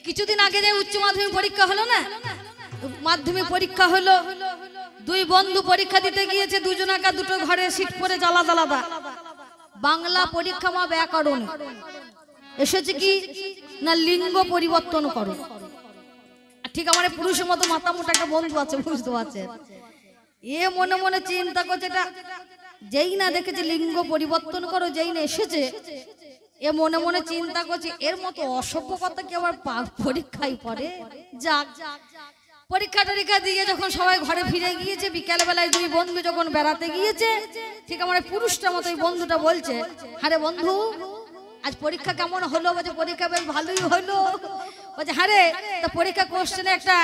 কিছুদিন আগে যে উচ্চ মাধ্যমিক পরীক্ষা হলো না, মাধ্যমিক পরীক্ষা হলো, দুই বন্ধু পরীক্ষা দিতে গিয়েছে, দুজনাকা দুটো ঘরে সিট পড়ে আলাদা আলাদা। বাংলা পরীক্ষা মা ব্যাকরণ এসেছে কি না লিঙ্গ পরিবর্তন করো। ঠিক আমার পুরুষের মতো মাথা মোটা একটা বন্ধু আছে, বুঝতে পারছে, এ মনে মনে চিন্তা করছে, এটা যেই না দেখেছে লিঙ্গ পরিবর্তন করো, যেই না এসেছে এ মনে মনে চিন্তা করছে এর মতো অসভ্য কথা কি আবার পরীক্ষায় পড়ে। যাক, পরীক্ষা টরীক্ষা দিয়ে যখন সবাই ঘরে ফিরে গিয়েছে, বিকেল বেলায় দুই বন্ধু যখন বেড়াতে গিয়েছে, ঠিক আমার পুরুষটার মতো এই বন্ধুটা বলছে, আরে বন্ধু আজ পরীক্ষা কেমন হলো? বলছে পরীক্ষা বেশ ভালোই হলো। বলছে আরে তা পরীক্ষা কোশ্চেনে একটা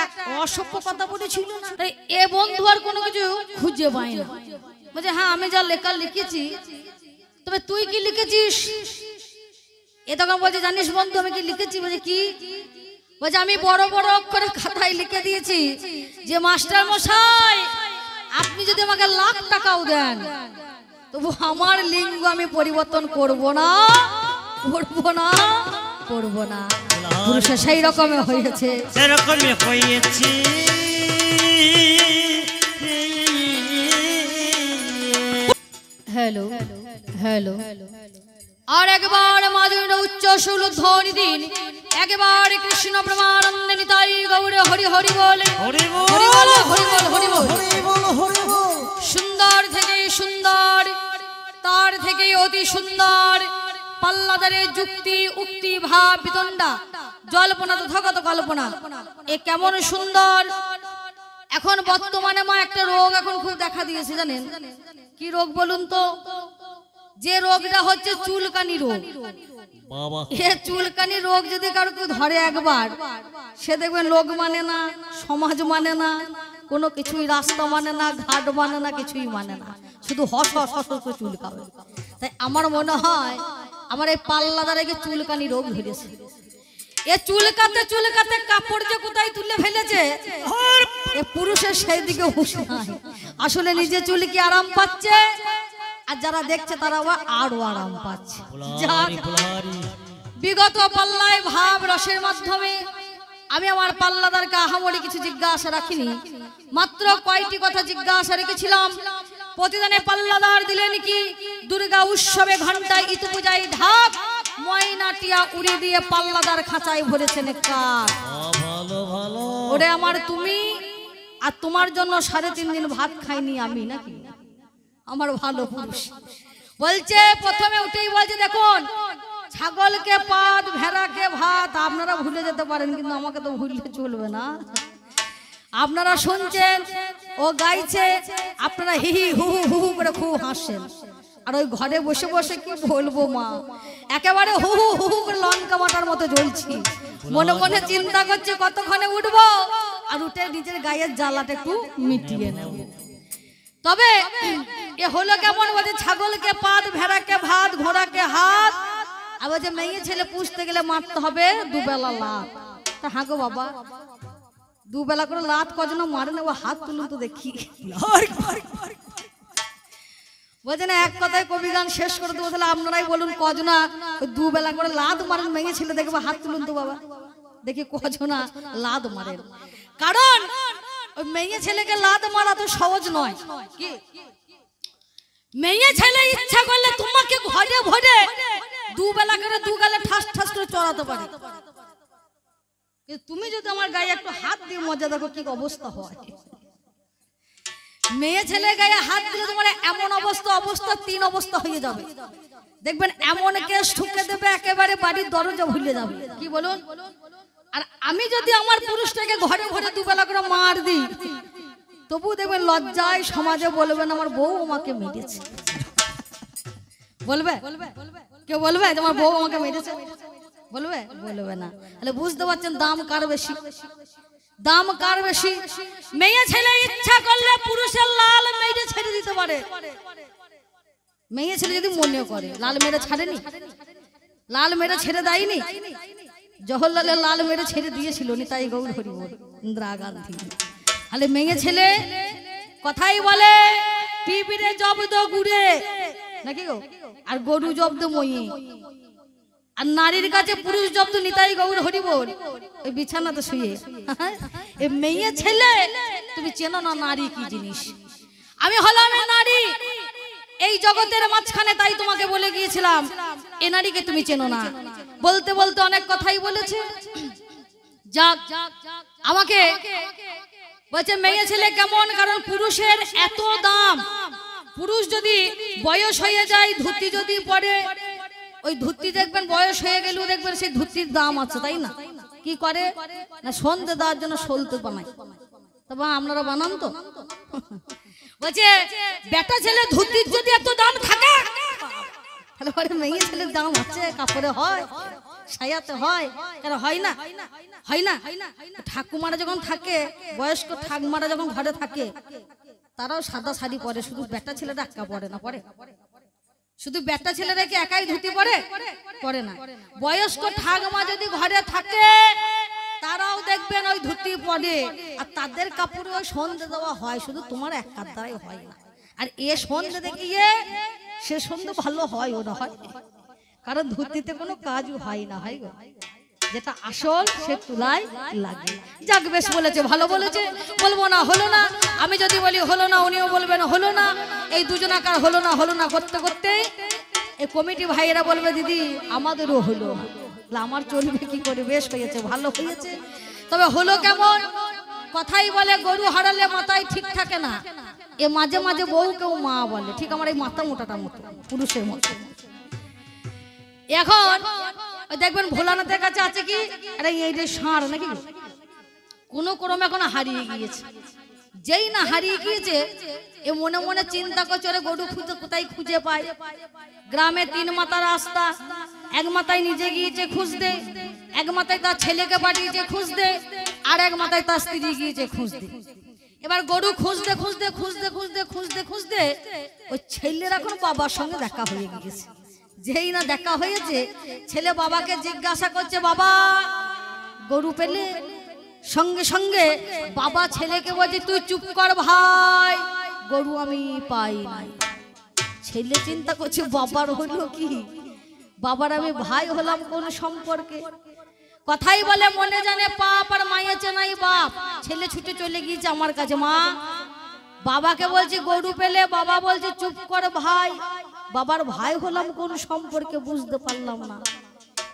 অসভ্য কথা বলেছিল না। তাই এ বন্ধু আর কোনো কিছু খুঁজে পায় না। বলছে হ্যাঁ আমি যা লেখা লিখেছি, তবে তুই কি লিখেছিস? এ তখন বলছে জানিস বন্ধু আমি কি লিখেছি? বলছে কি? বলছে আমি বড় বড় অক্ষরে খাতায় লিখে দিয়েছি যে মাস্টার মশাই আপনি যদি আমাকে লাখ টাকাও দেন তবু আমার লিঙ্গ আমি পরিবর্তন করব না, করব না, করব না। পুরুষের সেই রকমের হয়েছে, সেরকমই হয়েছে। Hello hello. আর একবার মাধুরী উচ্চ সুল ধ্বনি দিন, একবার কৃষ্ণ প্রেমানন্দে নিতাই গৌরে হরি হরি বলে, হরি বল হরি বল হরি বল হরি বল। সুন্দর থেকে সুন্দর, তার থেকে অতি সুন্দর, পাল্লাদারের যুক্তি উক্তি ভাব বিতণ্ডা জল্পনা তথাগত কল্পনা, এ কেমন সুন্দর। এখন বর্তমানে মা একটা রোগ এখন খুব দেখা দিয়েছে, জানেন কি রোগ বলুন তো? যে রোগটা হচ্ছে চুলকানি রোগ। এ চুলকানি রোগ যদি কারো ধরে একবার, সে দেখবেন লোক মানে না, সমাজ মানে না, কোনো কিছুই রাস্তা মানে না, ঘাট মানে না, কিছুই মানে না, শুধু হস হস হস করে চুলকাবে। তাই আমার মনে হয় আমার এই পাল্লাদারেকে চুলকানি রোগ ধরেছে। এ চুলকাতে চুলকাতে কাপড় যে কোথায় তুলে ফেলেছে, এ পুরুষের সেই দিকে হুঁশ নাই। আসলে নিজে চুলে কি আরাম পাচ্ছে, আর যারা দেখছে তারা আরো আরাম পাচ্ছে। বিগত পাল্লায় ভাব রসের মাধ্যমে আমি আমার পাল্লাদারকে আহামরি কিছু জিজ্ঞাসা রাখিনি, মাত্র কয়টি কথা জিজ্ঞাসা রেখেছিলাম। প্রতিদিনে পাল্লাদার দিলেন কি দুর্গা উৎসবে ঘন্টায় ইতু পূজায় ঢাক, ময়নাটিয়া উড়ে দিয়ে পাল্লাদার খাঁচায় ভরেছেন কাক। ওরে আমার তুমি, আর তোমার জন্য 3.5 দিন ভাত খাইনি আমি নাকি? আমার ভালো পুরুষ বলছে, প্রথমে উঠেই বলছে দেখুন ছাগলকে পাত ভেড়াকে ভাত। আপনারা ভুলে যেতে পারেন কিন্তু আমাকে তো ভুললে চলবে না। আপনারা শুনছেন ও গাইছে, আপনারা হি হি হু হু হু করে খুব হাসছেন, আর ওই ঘরে বসে বসে কি বলবো মা, একেবারে হু হু হু হু করে লঙ্কা বাটার মতো জ্বলছি। মনে মনে চিন্তা করছে কতক্ষণে উঠবো, আর উঠে নিজের গায়ের জ্বালাটা একটু মিটিয়ে নেব। তবে এ হলো কেমন? বলছে ছাগলকে পাত ভেড়াকে ভাত ঘোড়াকে হাত, আবার যে মেয়ে ছেলে পুষতে গেলে মারতে হবে 2 বেলা লাত। তা হ্যাঁ গো বাবা, 2 বেলা করে লাত কজন মারে না? ও হাত তুলুন তো দেখি। বলছে না, এক কথায় কবি গান শেষ করে দেবো, তাহলে আপনারাই বলুন কজনা 2 বেলা করে লাত মারেন মেয়ে ছেলে? দেখবো হাত তুলুন তো বাবা দেখি কজনা লাত মারেন। কারণ ওই মেয়ে ছেলেকে লাত মারা তো সহজ নয়। কি মেয়ে ছেলে ইচ্ছা করলে তোমাকে ঘরে ভরে 2 বেলা করে 2 গালে ঠাস ঠাস করে চড়াতে পারে। তুমি যদি আমার গায়ে একটু হাত দিয়ে মজা দেখো কি অবস্থা হয়। মেয়ে ছেলে গায়ে হাত দিলে তোমার এমন অবস্থা 3 অবস্থা হয়ে যাবে। দেখবেন এমন কেস ঠুকে দেবে একেবারে বাড়ির দরজা ভুলে যাবে। কি বলুন? আর আমি যদি আমার পুরুষটাকে ঘরে ঘরে 2 বেলা করে মার দিই, তবু দেখবেন লজ্জায় সমাজে বলবেন আমার বউ আমাকে মেরেছে। বলবে কেউ? বলবে তোমার বউ আমাকে মেরেছে? বলবে? বলবে না। তাহলে বুঝতে পারছেন দাম কার বেশি, দাম কার বেশি। মেয়ে ছেলে ইচ্ছা করলে পুরুষের লাল মেরে ছেড়ে দিতে পারে। মেয়ে ছেলে যদি মনে করে, লাল মেরে ছাড়েনি, লাল মেরে ছেড়ে দেয়নি। জওহরলালের লাল মেরে ছেড়ে দিয়েছিল নিতাই গৌর হরি বল, ইন্দিরা গান্ধী। তাহলে মেয়ে ছেলে কথাই বলে টিভিতে জব্দ গুড়ে নাকি গো, আর গরু জব্দ মই। আর নারীর কাছে পুরুষ জব্দ নিতাই গৌর হরি বল ওই বিছানাতে শুয়ে এই মেয়ে ছেলে তুমি চেনো না নারী কি জিনিস। আমি হলাম এই নারী এই জগতের মাঝখানে, তাই তোমাকে বলে গিয়েছিলাম এই নারীকে তুমি চেনো না। বলতে বলতে অনেক কথাই বলেছে। যাক আমাকে বলছে মেয়ে ছেলে কেমন, কারণ পুরুষের এত দাম। পুরুষ যদি বয়স হয়ে যায়, ধুতি যদি পরে, ওই ধুতি দেখবেন বয়স হয়ে গেলেও দেখবেন সেই ধুতির দাম আছে, তাই না? কি করে না সন্ধে দেওয়ার জন্য সলতে বানায়। তবে আপনারা বানান তো? বলছে বেটা ছেলে ধুতির যদি এত দাম থাকে, তাহলে পরে মেয়ে ছেলের দাম আছে, কাপড়ে হয়, সায়াতে হয়, কেন হয় না? হয় না? ঠাকুমারা যখন থাকে, বয়স্ক ঠাকুমারা যখন ঘরে থাকে, তারাও সাদা শাড়ি পরে, শুধু বেটা ছেলেরা একা পরে না। পরে শুধু বেটা ছেলেরা কি একাই ধুতি পরে? পরে না। বয়স্ক ঠাকুমা যদি ঘরে থাকে, তারাও দেখবেন ওই ধুতি পরে, আর তাদের কাপড়ে ওই সন্ধে দেওয়া হয়, শুধু তোমার একার দ্বারাই হয় না। আর এ সন্ধে দেখিয়ে সে সন্ধে ভালো হয়, ওরা হয়, কারণ ধুতিতে কোনো কাজও হয় না, হয় গো, যেটা আসল সে তুলায় লাগে। যাক বেশ বলেছে, ভালো বলেছে, বলবো না হলো না। আমি যদি বলি হলো না, উনিও বলবেন হলো না। এই দুজনাকার হলো না করতে করতে এই কমিটি ভাইয়েরা বলবে দিদি আমাদেরও হলো। আমার চলবে কি করে? বেশ হয়েছে, ভালো হয়েছে। তবে হলো কেমন? কথাই বলে গরু হারালে মাথায় ঠিক থাকে না, এ মাঝে মাঝে বউ কেউ মা বলে, ঠিক আমার এই মাথা মোটাটা মতো পুরুষের মতো। এখন দেখবেন ভোলানাথের কাছে আছে কি আরে এই যে ষাঁড় নাকি কোন ক্রমে এখন হারিয়ে গিয়েছে। যেই না হারিয়ে গিয়েছে, এ মনে মনে চিন্তা করছে ওরে গরু খুঁজে কোথায় খুঁজে পায়। গ্রামে 3 মাথা রাস্তা, এক মাথায় নিজে গিয়েছে খুঁজতে, এক মাথায় তার ছেলেকে পাঠিয়েছে খুঁজতে, আর এক মাথায় তার স্ত্রী গিয়েছে খুঁজতে। এবার গরু খুঁজতে খুঁজতে খুঁজতে খুঁজতে খুঁজতে খুঁজতে ওই ছেলের এখন বাবার সঙ্গে দেখা হয়ে গিয়েছে। যেই না দেখা হয়েছে, ছেলে বাবাকে জিজ্ঞাসা করছে বাবা গরু পেলে? সঙ্গে সঙ্গে বাবা ছেলেকে বলছে তুই চুপ কর ভাই, গরু আমি পাই নাই। ছেলে চিন্তা করছে বাবার হলো কি, বাবার আমি ভাই হলাম কোন সম্পর্কে? কথাই বলে মনে জানে পাপ, আর মায়ে চেনাই বাপ। ছেলে ছুটে চলে গিয়েছে আমার কাছে, মা বাবাকে বলছি গরু পেলে, বাবা বলছে চুপ কর ভাই, বাবার ভাই হলাম কোন সম্পর্কে বুঝতে পারলাম না।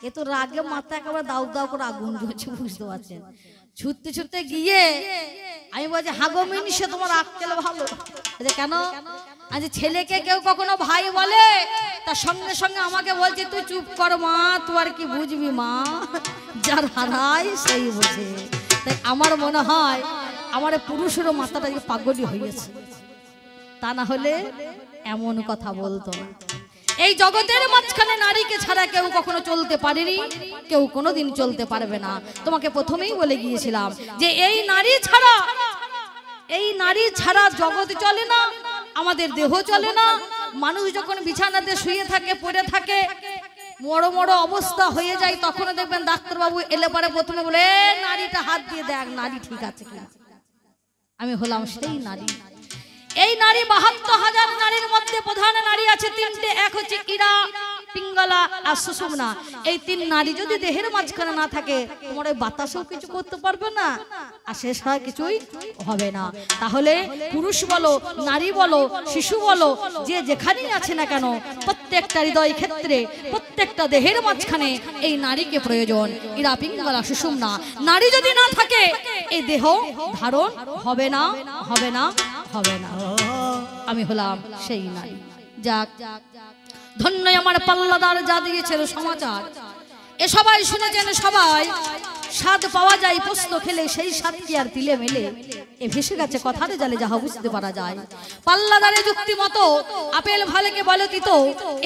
এ তো রাগে মাথা একেবারে দাউ দাউ করে আগুন জ্বলছে, বুঝতে পারছেন। ছুটতে ছুটতে গিয়ে আমি বলছি হাগো মিনি সে তোমার আক্কেল ভালো। কেন? আজ ছেলেকে কেউ কখনো ভাই বলে, তার সঙ্গে সঙ্গে আমাকে বলছে তুই চুপ কর মা, তুই আর কি বুঝবি মা, যার হারাই সেই বোঝে। তাই আমার মনে হয় আমার পুরুষেরও মাথাটা পাগলি হয়েছে, তা না হলে এমন কথা বলতো না। এই জগতের মাঝখানে নারীকে ছাড়া কেউ কখনো চলতে পারেনি, কেউ কোনোদিন চলতে পারবে না। তোমাকে প্রথমেই বলে গিয়েছিলাম যে এই নারী ছাড়া জগৎ চলে না, আমাদের দেহ চলে না। মানুষ যখন বিছানাতে শুয়ে থাকে, পড়ে থাকে, বড় বড় অবস্থা হয়ে যায়, তখন দেখবেন ডাক্তারবাবু এলে পরে প্রথমে বলে নারীটা হাত দিয়ে দেখ নারী ঠিক আছে কিনা। আমি হলাম সেই নারী। এই নারী ৭২,০০০ নারীর মধ্যে প্রধান নারী আছে 3টে, এক হচ্ছে ইরা, পিঙ্গলা আর সুষুম্না। এই 3 নারী যদি দেহের মাঝখানে না থাকে, তোমার ওই বাতাসও কিছু করতে পারবে না, আর শেষ হয় কিছুই হবে না। তাহলে পুরুষ বলো, নারী বলো, শিশু বলো, যে যেখানেই আছে না কেন, প্রত্যেকটা হৃদয় ক্ষেত্রে, প্রত্যেকটা দেহের মাঝখানে এই নারীকে প্রয়োজন। ইরা, পিঙ্গলা, সুষুম্না। নারী যদি না থাকে, এই দেহ ধারণ হবে না, হবে না, হবে না। আমি হলাম সেই নারী। যাক ধন্য আমার পাল্লাদার যা দিয়েছিল সমাচার, এ সবাই শুনেছেন। সবাই স্বাদ পাওয়া যায় পোস্ত খেলে, সেই স্বাদ কি আর তিলে মেলে? এ ভেসে গেছে কথার জালে, যাহা বুঝতে পারা যায়। পাল্লাদারের যুক্তি মতো আপেল ভালেকে বলে দিত,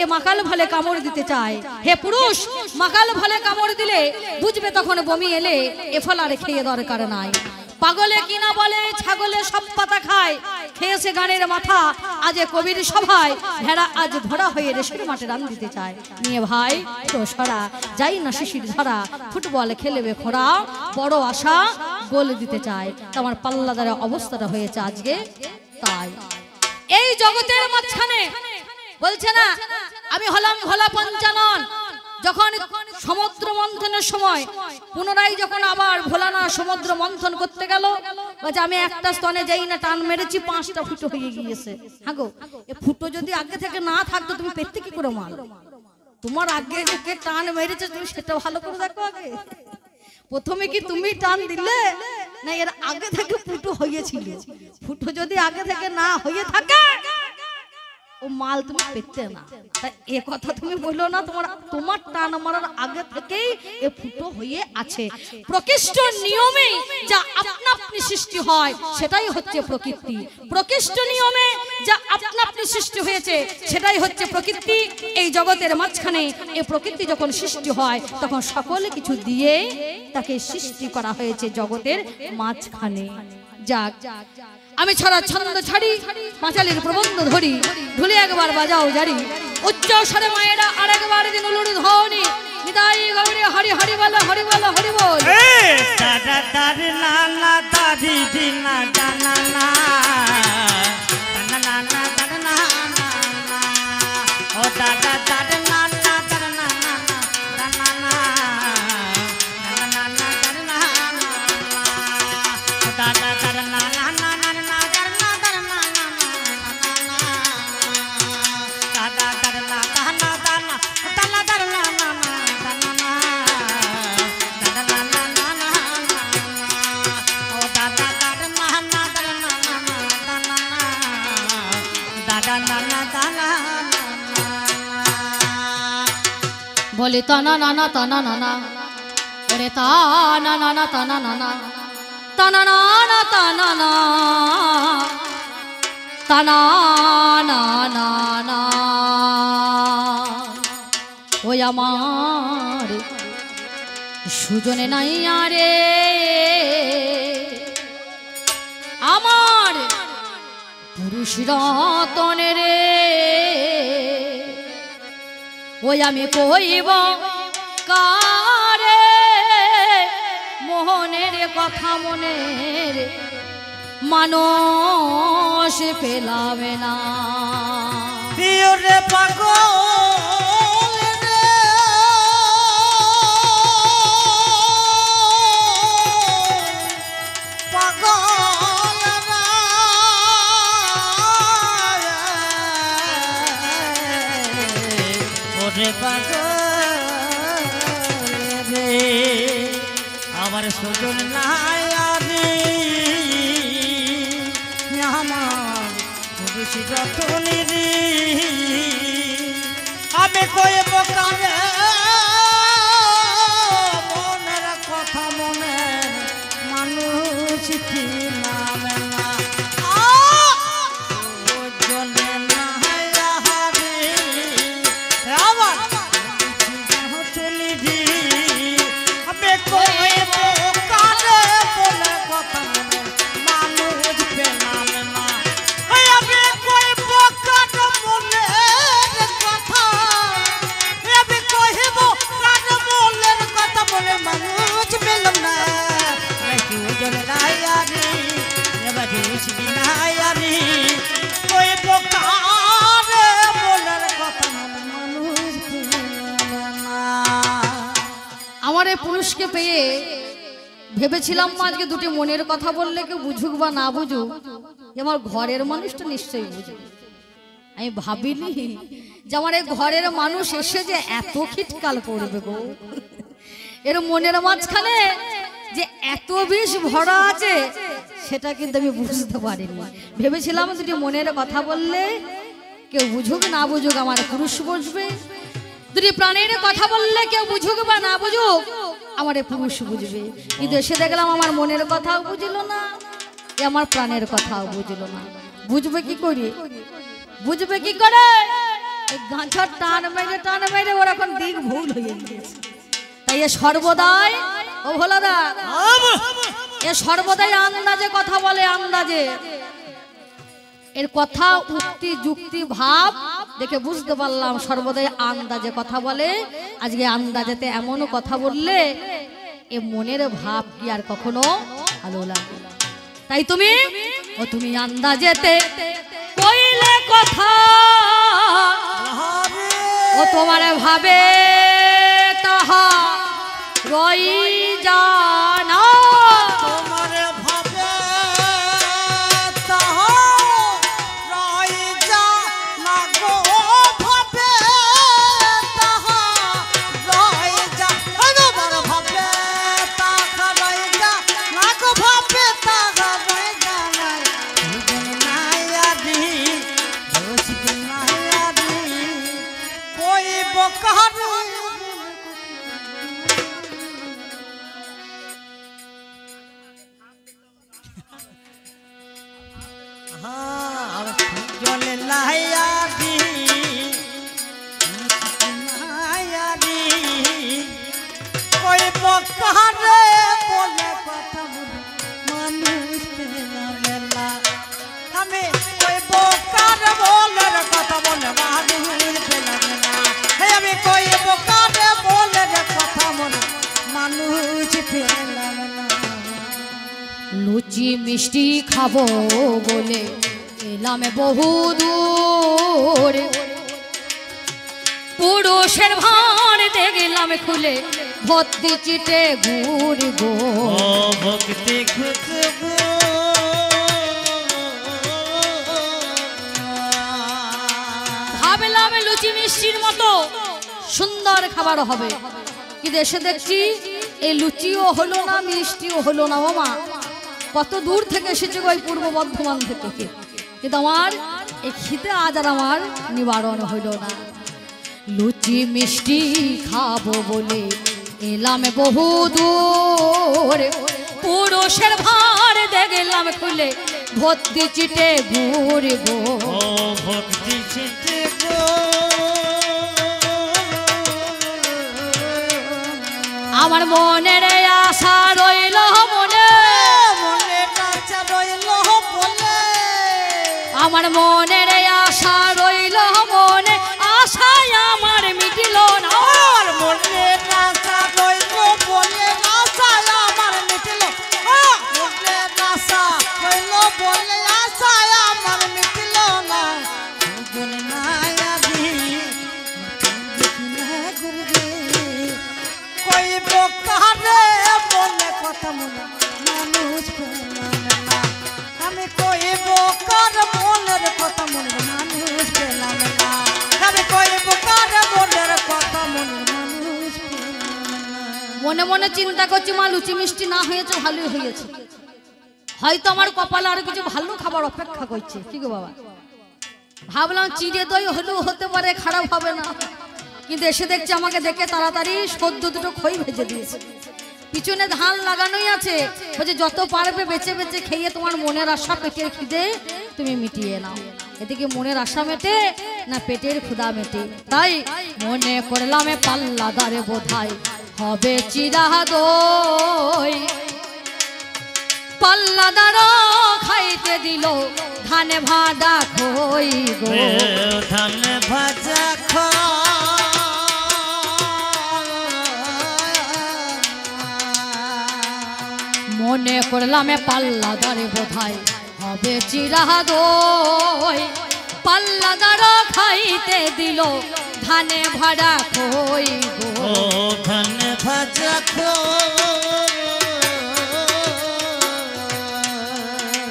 এ মাকাল ভালে কামড় দিতে চায়। হে পুরুষ, মাকাল ভালে কামড় দিলে বুঝবে তখন বমি এলে, এ ফল আর খেয়ে দরকার নাই। পাগলে কিনা বলে ছাগলে সব পাতা খায়, খেয়েছে গানের মাথা আজ কবির সভায়। ভেড়া আজ ধরা হয়ে রেশের মাঠে রান দিতে চায়। নিয়ে ভাই তো সরা যাই না শিশির ধরা, ফুটবল খেলবে খোঁড়া, বড় আশা গোল দিতে চায়। তোমার পাল্লাদারের অবস্থাটা হয়েছে আজকে তাই। এই জগতের মাঝখানে বলছে না আমি হলাম ভোলা পঞ্চানন, যখন সমুদ্র মন্থনের সময় পুনরায় যখন আবার ভোলানাথ সমুদ্র মন্থন করতে গেল, বলছে আমি একটা স্তনে যাই না টান মেরেছি 5টা ফুটো হয়ে গিয়েছে। হ্যাঁ গো, এ ফুটো যদি আগে থেকে না থাকতো তুমি পেতে কি করে মাল? তোমার আগে থেকে টান মেরেছে তুমি সেটা ভালো করে দেখো। আগে প্রথমে কি তুমি টান দিলে না এর আগে থেকে ফুটো হয়েছিল? ফুটো যদি আগে থেকে না হয়ে থাকে ও মাল তুমি পেতে না। তাই এ কথা তুমি বললো না, তোমার টান মারার আগে থেকেই এ ফুটো হয়ে আছে। প্রকৃষ্ট নিয়মে যা আপনা আপনি সৃষ্টি হয় সেটাই হচ্ছে প্রকৃতি। প্রকৃষ্ট নিয়মে যা আপনা আপনি সৃষ্টি হয়েছে সেটাই হচ্ছে প্রকৃতি। এই জগতের মাঝখানে এই প্রকৃতি যখন সৃষ্টি হয় তখন সকলে কিছু দিয়ে তাকে সৃষ্টি করা হয়েছে জগতের মাঝখানে। যাক, আমি ছড়া ছন্দ ছাড়ি, পাঁচালির প্রবন্ধ ধরি, ঢুলে একবার বাজাও জারি, উচ্চ স্বরে মায়েরা আরেকবার দিন উলুর ধ্বনি, নিতাই গৌরী হরি হরি বল হরি বল হরি বল। দাদা দাদি নানা দাদি দিনা দানা না দানা নানা দানা না ও দাদা দাদি নানা দানা না দানা না দানা নানা দানা ও দাদা দাদা নানা নানা দানা দানা দাদা দাদা দানা দানা দানা দানা বলে তানা নানা তানা নানা, ওরে তানা নানা তানা নানা, তানা নানা তানা না, তানা নানা না। ওই আমার সুজনে নাই আরে, আমার পুরুষ রতনে রে, ওই আমি কইব কারে মোহনের কথা, মনের মানুষ পেলাবে না। রে পাগল রে পাগল ওরে পাগল রে আমার সুজন নাই আরে আমার পুরুষ রতনে রে আমি কইব কারে মনের কথা, মনের মানুষ কি নামে না জলে না হারে আমার চলি রে আমি কইব কারে মনের কথা, মনের মানুষ পেলাম না। আমি কইব কারে মনের কথা, আমি কইব কারে মনের কথা, মনের মানুষ পেলাম না। সুজন নাই আরে এবার দেশ নাই আরে কইব কারে মনের কথা, মনের মানুষ পেলাম না। আমার এই পুরুষকে পেয়ে ভেবেছিলাম আজকে দুটি মনের কথা বললে কেউ বুঝুক বা না বুঝুক, আমার ঘরের মানুষটা নিশ্চয়ই বুঝবে। আমি ভাবিনি যে আমার এই ঘরের মানুষ এসে যে এত খিটকাল করবে গো, এর মনের মাঝখানে যে এত বিষ ভরা আছে সেটা কিন্তু আমি বুঝতে পারিনি। ভেবেছিলাম দুটি মনের কথা বললে কেউ বুঝুক না বুঝুক আমার পুরুষ বুঝবে, দুটি প্রাণের কথা বললে কেউ বুঝুক বা না বুঝুক আমার পুরুষ বুঝবে। কিন্তু এসে দেখলাম আমার মনের কথাও বুঝলো না, আমার প্রাণের কথাও বুঝলো না। বুঝবে কি করে? বুঝবে কি করে? গাঁছার টান মেরে ওর এখন দিক ভুল হয়ে গিয়েছে। তাই এ সর্বদাই, ও ভোলাদা, এ সর্বদাই আন্দাজে কথা বলে, আন্দাজে। এর কথা উক্তি যুক্তি ভাব দেখে বুঝতে পারলাম সর্বদাই আন্দাজে কথা বলে। আজকে আন্দাজেতে এমন কথা বললে এ মনের ভাব কি আর কখনো ভালো লাগে? তাই তুমি আন্দাজেতে কইলে কথা ও তোমার ভাবে তাহা রই জানা তোমার ভাবে তাহা রই জানা গো ভাবে তাহা রই জানা তোমার ভাবে তাহা রই জানা গো ভাবে তাহা রই জানা দুজন নায়ারি দোষ নায়ারি কই বকারে জলে লাইয়ারি নায়ারি কই বকারে বলে কথা বলে মানুষ পেলা মেলা আমি কই বকারে বলে কথা বলে মানুষ পেলা মেলা হে আমি কই বকারে বলে কথা বলে মানুষ পেলা মেলা লুচি মিষ্টি খাবো বলে এলাম বহু দূর পুরুষের ভাঁড় দেখলাম খুলে ভর্তি চিটে ঘুর গো ভক্তি খুশবু ভাবলাম লুচি মিষ্টির মতো সুন্দর খাবার হবে, কিন্তু এসে দেখছি এই লুচিও হলো না মিষ্টিও হলো না। মামা কত দূর থেকে এসেছে ওই পূর্ব বর্ধমান থেকে, কিন্তু আমার এই খিদে আজ আর আমার নিবারণ হইল না। লুচি মিষ্টি খাবো বলে এলাম বহু দূর পুরুষের ভাঁড় দেখলাম খুলে ভর্তি চিটে ঘুর গো ভক্তি চিতে গো আমার মনের আশা রইল মনে মনে কাছে রইল বলে আমার মনের আশা রইল মনে আশায় আমার মিটিল না আর মনে কাছে রইল বলে আশায় আমার মিটিল মনে কাছে রইল বলে আশায় আমার মিটিল না দুজন নায়ারি না গুরুজি কই বকারে বলে কথা মনে মানুষ পেলা মেলা আমি কই বকার মনের কথা মনে মানুষ পেলা মেলা আমি কই বকার মনের কথা মনে মানুষ পেলা মেলা মনে মনে চিন্তা করছি মা লুচি মিষ্টি না হয়েছে ভালোই হয়েছে, হয়তো আমার কপালে আর কিছু ভালো খাবার অপেক্ষা করছে। কি গো বাবা, ভাবলাম চিড়ে দই হলেও হতে পারে, খারাপ হবে না, কিন্তু এসে দেখছি আমাকে দেখে তাড়াতাড়ি সদ্য দুটো খই ভেজে দিয়েছে। পিছনে ধান লাগানোই আছে, বলছে যত পারবে বেঁচে বেঁচে খেয়ে তোমার মনের আশা পেটের খিদে তুমি মিটিয়ে নাও। এদিকে মনের আশা মেটে না পেটের ক্ষুধা মেটে, তাই মনে করলাম পাল্লাদারে বোধাই হবে চিরা দই। পাল্লাদার খাইতে দিল ধানে ভাজা খই গো ধান ভাজা খা মনে করলাম পাল্লাদারে বোধাই হবে চিরা দই। পাল্লাদার খাইতে দিল ধানে ভাড়া খই গো ধান ভাজা খা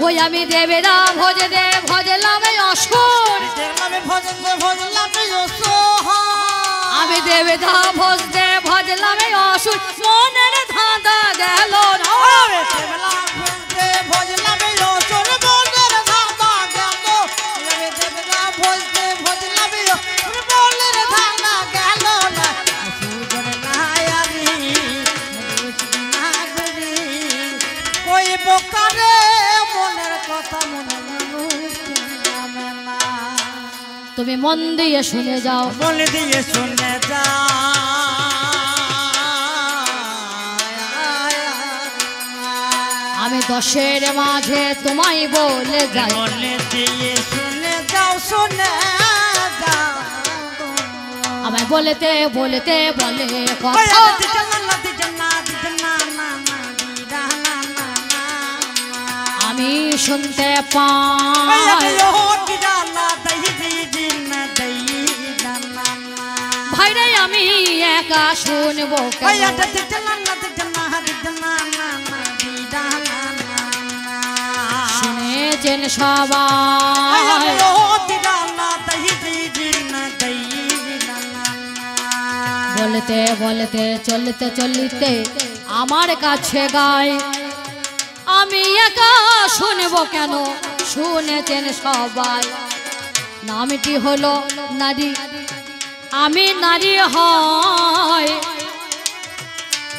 ওই আমি দেবেরা ভোজে দে ভজলাম অসুর দেখলাম ভজলাম সোহা আমি দেবেদা ভোজ দে ভজলাম অসুর মনের ধাঁধা গেল না তুমি মন দিয়ে শুনে যাও মন দিয়ে শুনে যা আমি দশের মাঝে তোমায় বলে যাই মন দিয়ে শুনে যাও শুনে যাও আমায় বলতে বলতে বলে কথা আমি শুনতে পাই ভাইরে আমি একা শুনবো ওই কেন? একটা দিতে না না দিতে না দিতে না না না দিদা না না না শুনেছেন সবাই ও দিদা না দই দিদি না দই না না বলতে বলতে চলতে চলতে আমার কাছে গায় আমি একা শুনবো কেন? শুনেছেন সবাই নামটি হলো নারী, আমি নারী হয়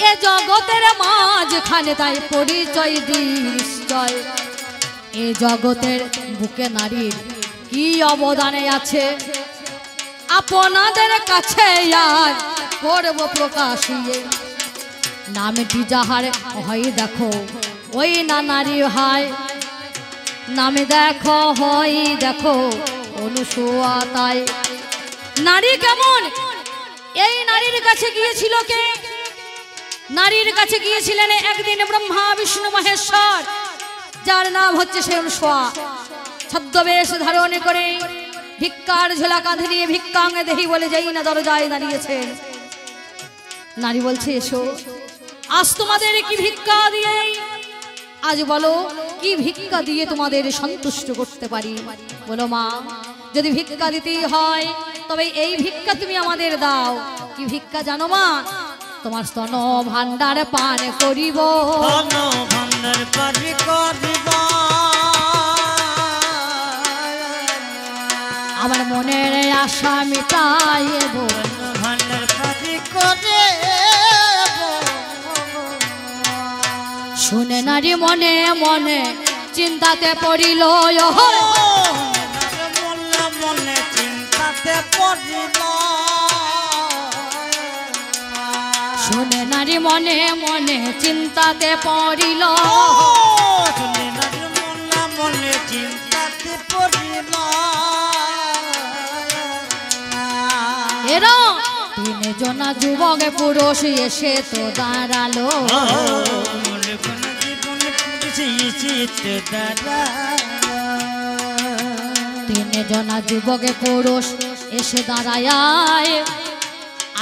এ জগতের মাঝখানে তাই পরিচয় নিশ্চয়। এ জগতের বুকে নারীর কি অবদানে আছে আপনাদের কাছে আজ করব প্রকাশিয়ে। নামটি যাহার হয় দেখো ওই না নারী হয়, নামে দেখো হয় দেখো অনুসূয়া তাই। নারী কেমন? এই নারীর কাছে গিয়েছিল কে? নারীর কাছে গিয়েছিলেন একদিন ব্রহ্মা বিষ্ণু মহেশ্বর, যার নাম হচ্ছে সে অনুসূয়া। ছদ্মবেশ ধারণ করে ভিক্ষার ঝোলা কাঁধে নিয়ে ভিক্ষাঙ্গে দেহি বলে যাই না দরজায় দাঁড়িয়েছেন। নারী বলছে এসো, আজ তোমাদের কি ভিক্ষা দিয়ে, আজ বলো কি ভিক্ষা দিয়ে তোমাদের সন্তুষ্ট করতে পারি? বলো মা, যদি ভিক্ষা দিতেই হয় তবে এই ভিক্ষা তুমি আমাদের দাও। কি ভিক্ষা জানো মা? তোমার স্তন ভান্ডার পান করিব, স্তন ভান্ডার পান করিব, আমার মনের আশা মিটাইব, ভান্ডার পান করে শুনে নারী মনে মনে চিন্তাতে পড়িল, মনে মনে চিন্তাতে পড়িল, শুনে নারী মনে মনে চিন্তাতে পড়িল, শুনে নারী মনে মনে চিন্তাতে পড়িল। এরা তিনজনা যুবক পুরুষ এসে তো দাঁড়ালো, তিনজনা যুবক পুরুষ এসে দাঁড়ায়।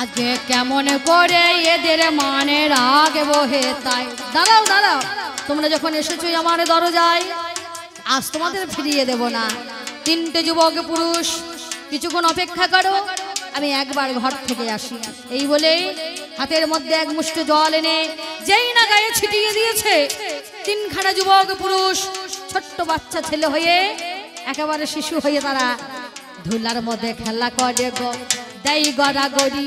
আজকে কেমন করে এদের মানে রাখবো হে তাই। দাঁড়াও দাঁড়াও, তোমরা যখন এসেছো আমার দরজায়, আজ তোমাদের ফিরিয়ে দেব না। তিনটে যুবক পুরুষ কিছুক্ষণ অপেক্ষা করো, আমি একবার ঘর থেকে আসি। এই বলে হাতের মধ্যে এক মুষ্টি জল এনে যেই না গায়ে ছিটিয়ে দিয়েছে, তিনখানা যুবক পুরুষ ছোট্ট বাচ্চা ছেলে হয়ে একেবারে শিশু হয়ে তারা ধুলার মধ্যে খেলা করে গো, দেই গড়াগড়ি।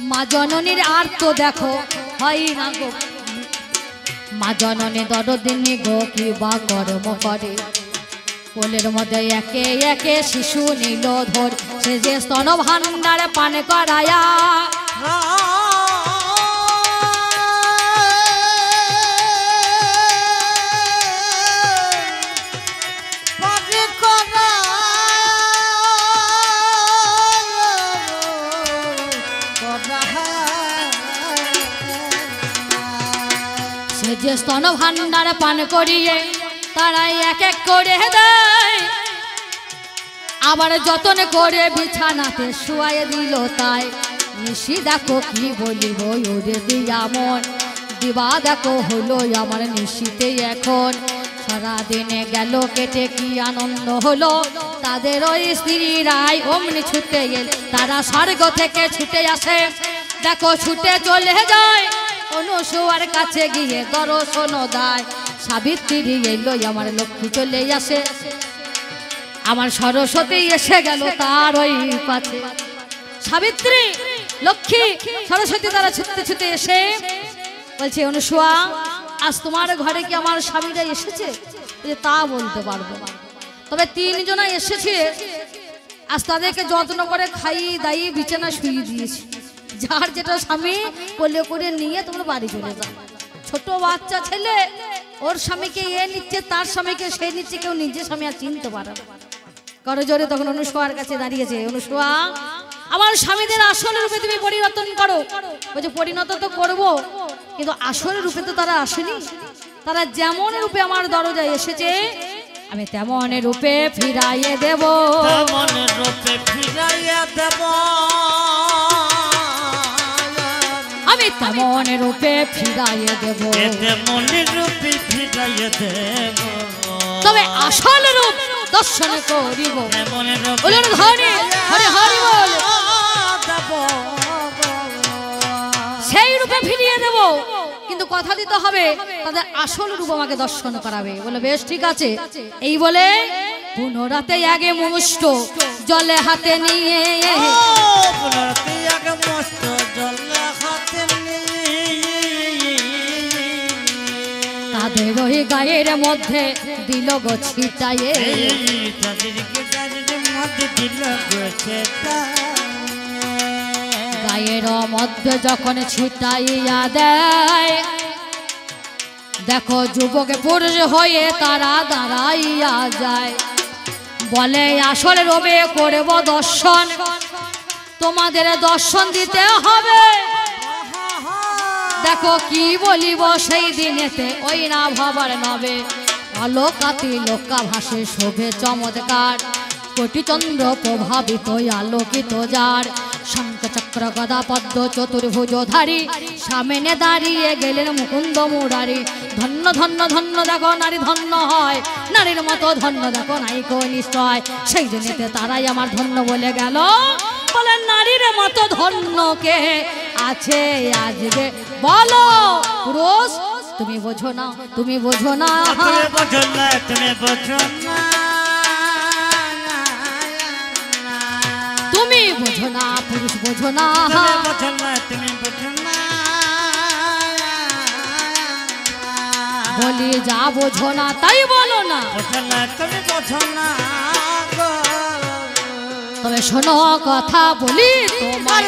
মা জননীর আর তো দেখো হয় না গো, মা জননী দরদিনী গো কি বা কর্ম করে। কোলের মধ্যে একে একে শিশু নিল ধর, সে যে স্তন ভান্ডার পান করায়া। সে যে স্তন ভান্ডার পান করিয়ে তারাই এক এক করে দেয়, আবার যতন করে বিছানাতে শুয়াই দিল তাই। নিশি দেখো কি বলিব ওরে দিয়া মন, দিবা দেখো হলো আমার নিশিতে এখন। সারাদিনে গেল কেটে কি আনন্দ হলো, তাদের ওই স্ত্রীরাই অমনি ছুটে গেল, তারা স্বর্গ থেকে ছুটে আসে। দেখো ছুটে চলে যায় অনুসূয়ার কাছে গিয়ে দর্শন দেয়। সাবিত্রী এলো আমার লক্ষ্মী চলে আসে, আমার সরস্বতী এসে গেল তার ওই পাশে। সাবিত্রী লক্ষ্মী সরস্বতী তারা ছুটতে ছুটে এসে বলছে অনুসূয়া, আজ তোমার ঘরে কি আমার স্বামীরা এসেছে? তা বলতে পারবো না, তবে তিনজনা এসেছে, আজ তাদেরকে যত্ন করে খাইয়ে দাইয়ে বিছানা শুয়ে দিয়েছি। যার যেটা স্বামী কোলে করে নিয়ে তোমরা বাড়ি চলে যাও। ছোট বাচ্চা ছেলে ওর স্বামীকে এ নিচ্ছে, তার স্বামীকে সে নিচ্ছে, কেউ নিজের স্বামী আর চিনতে পারে না। করো জোরে তখন অনুসূয়ার কাছে দাঁড়িয়েছে, অনুসূয়া আমার স্বামীদের আসল রূপে তুমি পরিবর্তন করো। বলছে পরিণত তো করবো, কিন্তু আসল রূপে তো তারা আসেনি। তারা যেমন রূপে আমার দরজায় এসেছে আমি তেমন রূপে ফিরাইয়ে দেব, তেমন রূপে ফিরাইয়ে দেব। আমি তেমন রূপে ফিরাইয়ে দেব, তেমন রূপে ফিরাইয়ে দেব, তবে আসল রূপ দর্শন করিব। তেমন রূপে বলুন হরি হরি হরি বল। সেই রূপে ফিরিয়ে দেব, কিন্তু কথা দিতে হবে তাদের আসল রূপ আমাকে দর্শন করাবে। বলে বেশ ঠিক আছে। এই বলে পুনরাতে আগে মুষ্ট জলে হাতে নিয়ে, পুনরাতে আগে মুষ্ট জলে হাতে নিয়ে তাদের ওই গায়ের মধ্যে দিল গো ছিটায়ে, তাদেরকে গায়ের মধ্যে দিল গো ছিটায়ে। গায়ের মধ্যে যখন ছিটাইয়া দেয়, দেখো যুবক পুরুষ হয়ে তারা দাঁড়াইয়া যায়। বলে আসলে রবে করব দর্শন, তোমাদের দর্শন দিতে হবে। দেখো কি বলিব সেই দিনেতে ওই না ভাবার নবে, আলোকাতি লোকা ভাসে শোভে চমৎকার, কোটি চন্দ্র প্রভাবিত আলোকিত যার, শঙ্খ চক্র গদা পদ্ম চতুর্ভুজধারী, সামনে দাঁড়িয়ে গেলেন মুকুন্দ মুরারি। ধন্য ধন্য ধন্য দেখো নারী ধন্য হয়, নারীর মতো ধন্য দেখো নাইকো নিশ্চয়। সেই দিনেতে তারাই আমার ধন্য বলে গেল। বলে নারীর মতো ধন্য কে আছে আজকে বলো পুরুষ, তুমি বোঝো না, তুমি বোঝো না, তুমি বোঝো না, তুমি বোঝো না, তুমি বোঝো না, পুরুষ বোঝো না, তুমি বোঝো না, তুমি বোঝো না। বলি যা বোঝো না তাই বলো না, বোঝো না, তুমি বোঝো না গো। তবে শোনো কথা বলি তোমার,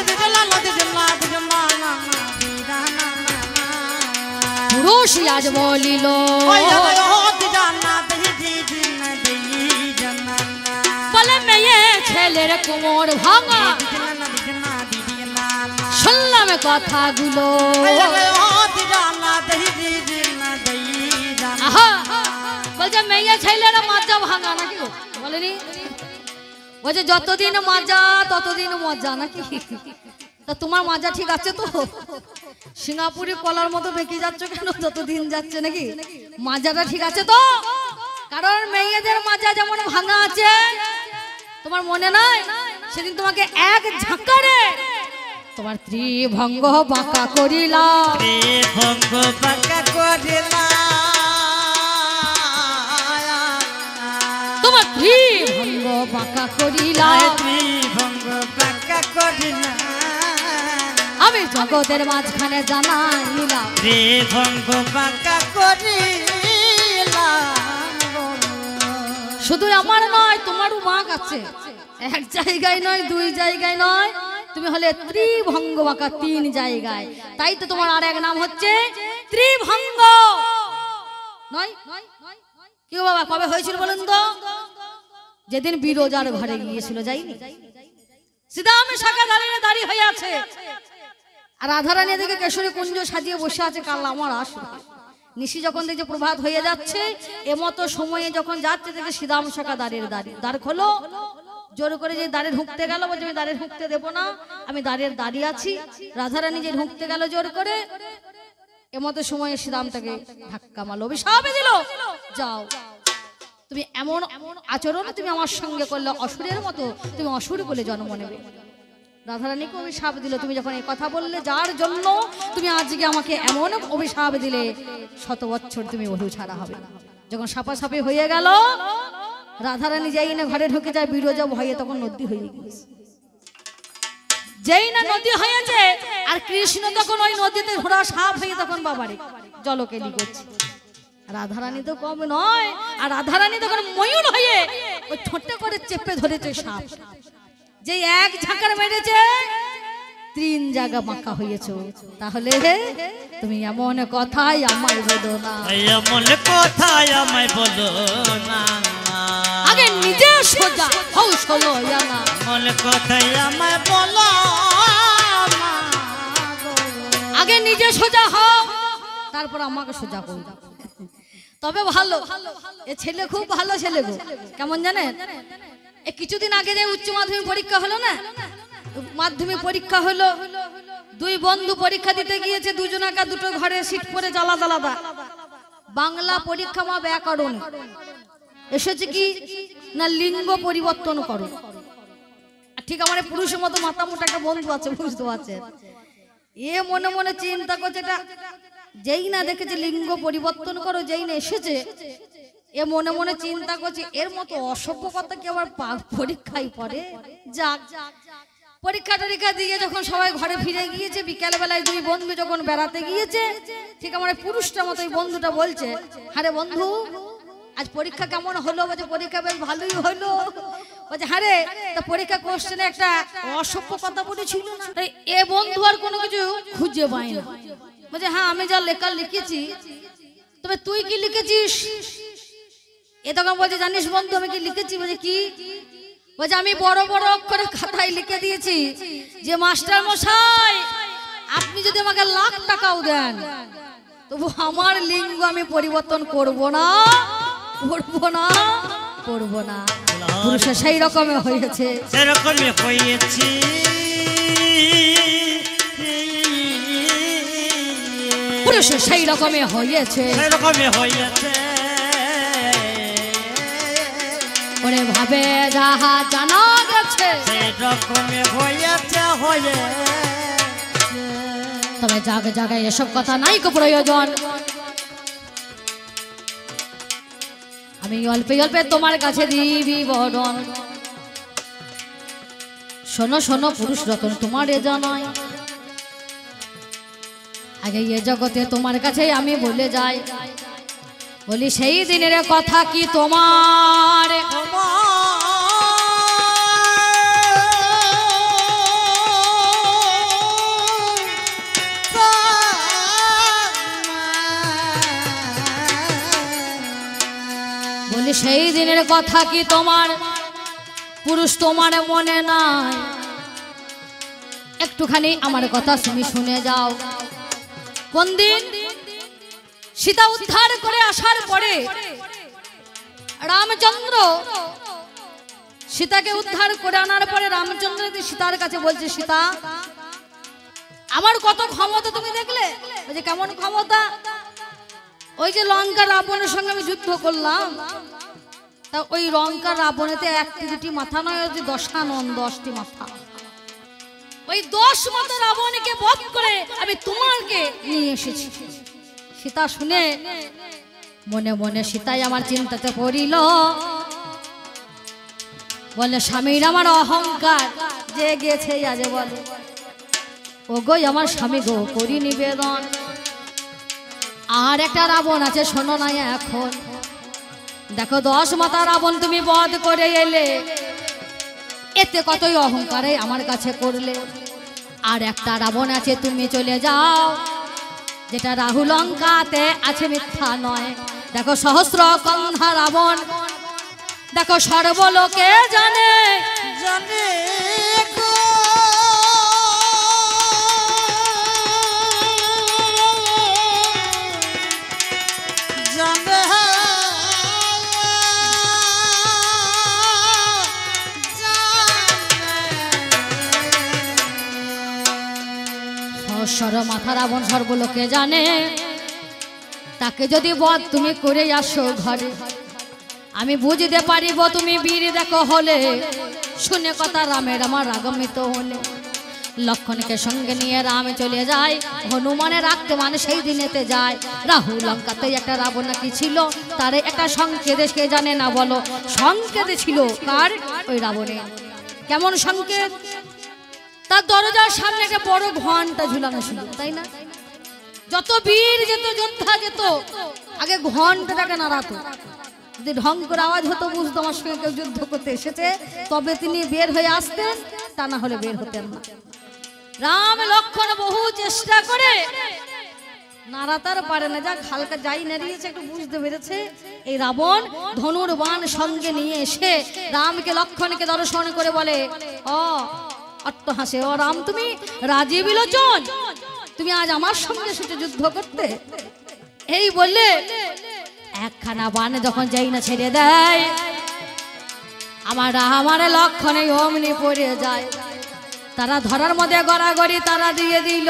পুরুষ আজ বলিল বলে মেয়ে ছেলের কোমর ভাঙা, শুনলাম কথাগুলো। আহা, বলছে মেয়ে ছেলের মাজা ভাঙা নাকি গো? বলেনি বলছে যতদিন মাজা ততদিন মজা নাকি? তা তোমার মাজা ঠিক আছে তো? সিঙ্গাপুরি কলার মতো বেঁকে যাচ্ছ কেন যতদিন যাচ্ছে নাকি? মাজাটা ঠিক আছে তো? কারণ মেয়েদের মাজা যেমন ভাঙা আছে, তোমার মনে নাই সেদিন তোমাকে এক ঝাঁকারে তোমার ত্রিভঙ্গ বাঁকা করিলাম, ত্রিভঙ্গ বাঁকা করিলাম, তোমার ত্রিভঙ্গ বাঁকা করিলাম, ত্রিভঙ্গ বাঁকা করিলাম, আমি জগতের মাঝখানে জানাইলাম, ত্রিভঙ্গ বাঁকা করিলাম। শুধু আমার নয় তোমারও বাঁক আছে, এক জায়গায় নয়, দুই জায়গায় নয়, তুমি হলে ত্রিভঙ্গ বাঁকা তিন জায়গায়। তাই তো তোমার আর এক নাম হচ্ছে ত্রিভঙ্গ নয়। কি বাবা কবে হয়েছিল বলুন তো? যেদিন বিরোজার ঘরে গিয়েছিল, যাইনি? শ্রীদাম শাখা দাঁড়িয়ে হয়ে আছে, আর রাধারানী এদিকে কেশরী কুঞ্জ সাজিয়ে বসে আছে। কাল আমার আসবে নিশি যখন দেখছে প্রভাত হয়ে যাচ্ছে, এমতো সময়ে যখন যাচ্ছে দেখে শ্রীদাম শাখা দাঁড় খোলো, জোর করে যে দাঁড়ে ঢুকতে গেল, বলছে আমি দাঁড়ে ঢুকতে দেবো না, আমি দাঁড়িয়ে আছি। রাধারানী যে ঢুকতে গেল জোর করে, এমতো সময়ে শ্রীরামটাকে ধাক্কা মারলো, অভিশাপ দিল, যাও তুমি এমন আচরণ তুমি আমার সঙ্গে করলে অসুরের মতো, তুমি অসুর বলে জন্ম নেবে। রাধারানীকে অভিশাপ দিল, তুমি যখন এই কথা বললে, যার জন্য তুমি আজকে আমাকে এমন অভিশাপ দিলে, 100 বছর তুমি বধূ ছাড়া হবে। যখন সাপাসাপি হয়ে গেল, রাধারানী যাই না ঘরে ঢুকে যায়, বিরোজা ভয়ে তখন নদী হয়ে গিয়েছে। যেই না নদী হয়েছে, আর কৃষ্ণ তখন ওই নদীতে ঘোড়া সাপ হয়ে তখন বাবারে জলকেলি করছে। রাধারানী তো কম নয়, আর রাধারানী তখন ময়ূর হয়ে ওই ঠোঁটে করে চেপে ধরেছে সাপ, যে এক ঝাঁকার মেরেছে 3 জায়গা বাঁকা হয়েছে। তাহলে তুমি এমন কথাই আমায় বলো না, এমন কথাই আমায় বলো না, আগে নিজে সোজা হও ষোলো জানা, এমন কথাই আমায় বলো না, আগে নিজে সোজা হও তারপর আমাকে সোজা করো। তবে ভালো, এ ছেলে খুব ভালো ছেলে গো। কেমন জানেন? কিছুদিন আগে যে উচ্চ মাধ্যমিক পরীক্ষা হলো না, মাধ্যমিক পরীক্ষা হলো, দুই বন্ধু পরীক্ষা দিতে গিয়েছে, দুজনাকা দুটো ঘরে সিট পরে আলাদা আলাদা। বাংলা পরীক্ষা মা ব্যাকরণ এসেছে কি না লিঙ্গ পরিবর্তন করো। ঠিক আমার পুরুষের মতো মাথা মোটা একটা বন্ধু আছে, বুঝতে পারছেন? এ মনে মনে চিন্তা করছে, এটা যেই না দেখেছে লিঙ্গ পরিবর্তন করো, যেই না এসেছে এ মনে মনে চিন্তা করছে এর মতো অসভ্য কথা কি আবার পরীক্ষায় পড়ে। যাক, পরীক্ষা টরীক্ষা দিয়ে যখন সবাই ঘরে ফিরে গিয়েছে, বিকেল বেলায় দুই বন্ধু যখন বেড়াতে গিয়েছে, ঠিক আমার পুরুষটার মতো ওই বন্ধুটা বলছে, আরে বন্ধু আজ পরীক্ষা কেমন হলো? বলছে পরীক্ষা বেশ ভালোই হলো। বলছে আরে তা পরীক্ষা কোশ্চেনে একটা অসভ্য কথা বলেছিল না? এ বন্ধু আর কোনো কিছু খুঁজে পায় না। বলছে হ্যাঁ আমি যা লেখা লিখেছি, তবে তুই কি লিখেছিস? এ তখন বলছে জানিস বন্ধু আমি কি লিখেছি? বলছে কি? বলছে আমি বড় বড় অক্ষরে খাতায় লিখে দিয়েছি যে মাস্টার মশাই আপনি যদি আমাকে লাখ টাকাও দেন তবু আমার লিঙ্গ আমি পরিবর্তন করব না, করব না, করব না। পুরুষের সেই রকমই হয়েছে, সেরকমই হয়েছি। পুরুষের সেই রকমই হয়েছে, সেরকমই হয়েছে। ওরে ভাবে যাহা জানা গেছে সেরকমই হয়েছে, হয়েছে। তবে জাগে জাগে এসব কথা নাই কো প্রয়োজন। আমি অল্পে অল্পে তোমার কাছে দিবি বরণ। শোনো শোনো পুরুষ রতন তোমারে জানাই, আগে এ জগতে তোমার কাছে আমি বলে যাই, বলি সেই দিনের কথা কি তোমার বলি সেই দিনের কথা কি তোমার পুরুষ তোমার মনে নাই? একটুখানি আমার কথা তুমি শুনে যাও। কোন দিন সীতা উদ্ধার করে আসার পরে রামচন্দ্র সীতাকে উদ্ধার করে আনার পরে রামচন্দ্র সীতার কাছে বলছে, সীতা আমার কত ক্ষমতা তুমি দেখলে? বলছে কেমন ক্ষমতা? ওই যে লঙ্কা রাবণের সঙ্গে আমি যুদ্ধ করলাম, তা ওই লঙ্কা রাবণেতে একটি দুটি মাথা নয়, ওই 10টি মাথা, ওই 10 মাথা রাবণকে বধ করে আমি তোমাকে নিয়ে এসেছি। সীতা শুনে মনে মনে সীতাই আমার চিন্তাতে পড়িল, বলে স্বামীর আমার অহংকার যে গেছে আজ বলে, ও গো আমার স্বামী গো করি নিবেদন, আর একটা রাবণ আছে শোনো না এখন, দেখো 10 মাথা রাবণ তুমি বধ করে এলে, এতে কতই অহংকারে আমার কাছে করলে, আর একটা রাবণ আছে তুমি চলে যাও, যেটা রাহু লঙ্কাতে আছে মিথ্যা নয়, দেখো সহস্র কন্ধা রাবণ, দেখো সর্বলোকে জানে জানে গো জানে সহস্র মাথা রাবণ সর্বলোকে জানে, তাকে যদি বধ তুমি করে আসো ঘরে, আমি বুঝতে পারিব তুমি বীর দেখো হলে, শুনে কথা রামের আমার আগমিত হলে, লক্ষণকে সঙ্গে নিয়ে রাম চলে যায়, হনুমানের রাখতে মানে সেই দিনেতে যায়, রাহু লঙ্কাতে একটা রাবণ নাকি ছিল, তারে একটা সংকেত কে জানে না বলো, সংকেত ছিল কার? ওই রাবণের। কেমন সংকেত? তার দরজার সামনে একটা বড় ঘন্টা ঝুলানো ছিল, তাই না? যত বীর যেত যোদ্ধা যেত আগে ঘন্টাটাকে নাড়াতো, যদি ঢং করে আওয়াজ হতো বুঝতো আমার সঙ্গে কেউ যুদ্ধ করতে এসেছে, তবে তিনি বের হয়ে আসতেন, তা না হলে বের হতেন না। রাম লক্ষণ বহু চেষ্টা করে নাড়াতার পারে না, যাক হালকা যাই নাড়িয়েছে একটু বুঝতে পেরেছে এই রাবণ ধনুর বাণ সঙ্গে নিয়ে এসে রামকে লক্ষণকে দর্শন করে বলে, অট্ট হাসে, ও রাম তুমি রাজী বিলোচন, তুমি আজ আমার সঙ্গে এসেছো যুদ্ধ করতে? এই বললে একখানা বাণ যখন যাই না ছেড়ে দেয়, আমার লক্ষণে অমনি পড়ে যায়, তারা ধরার মধ্যে গড়াগড়ি তারা দিয়ে দিল,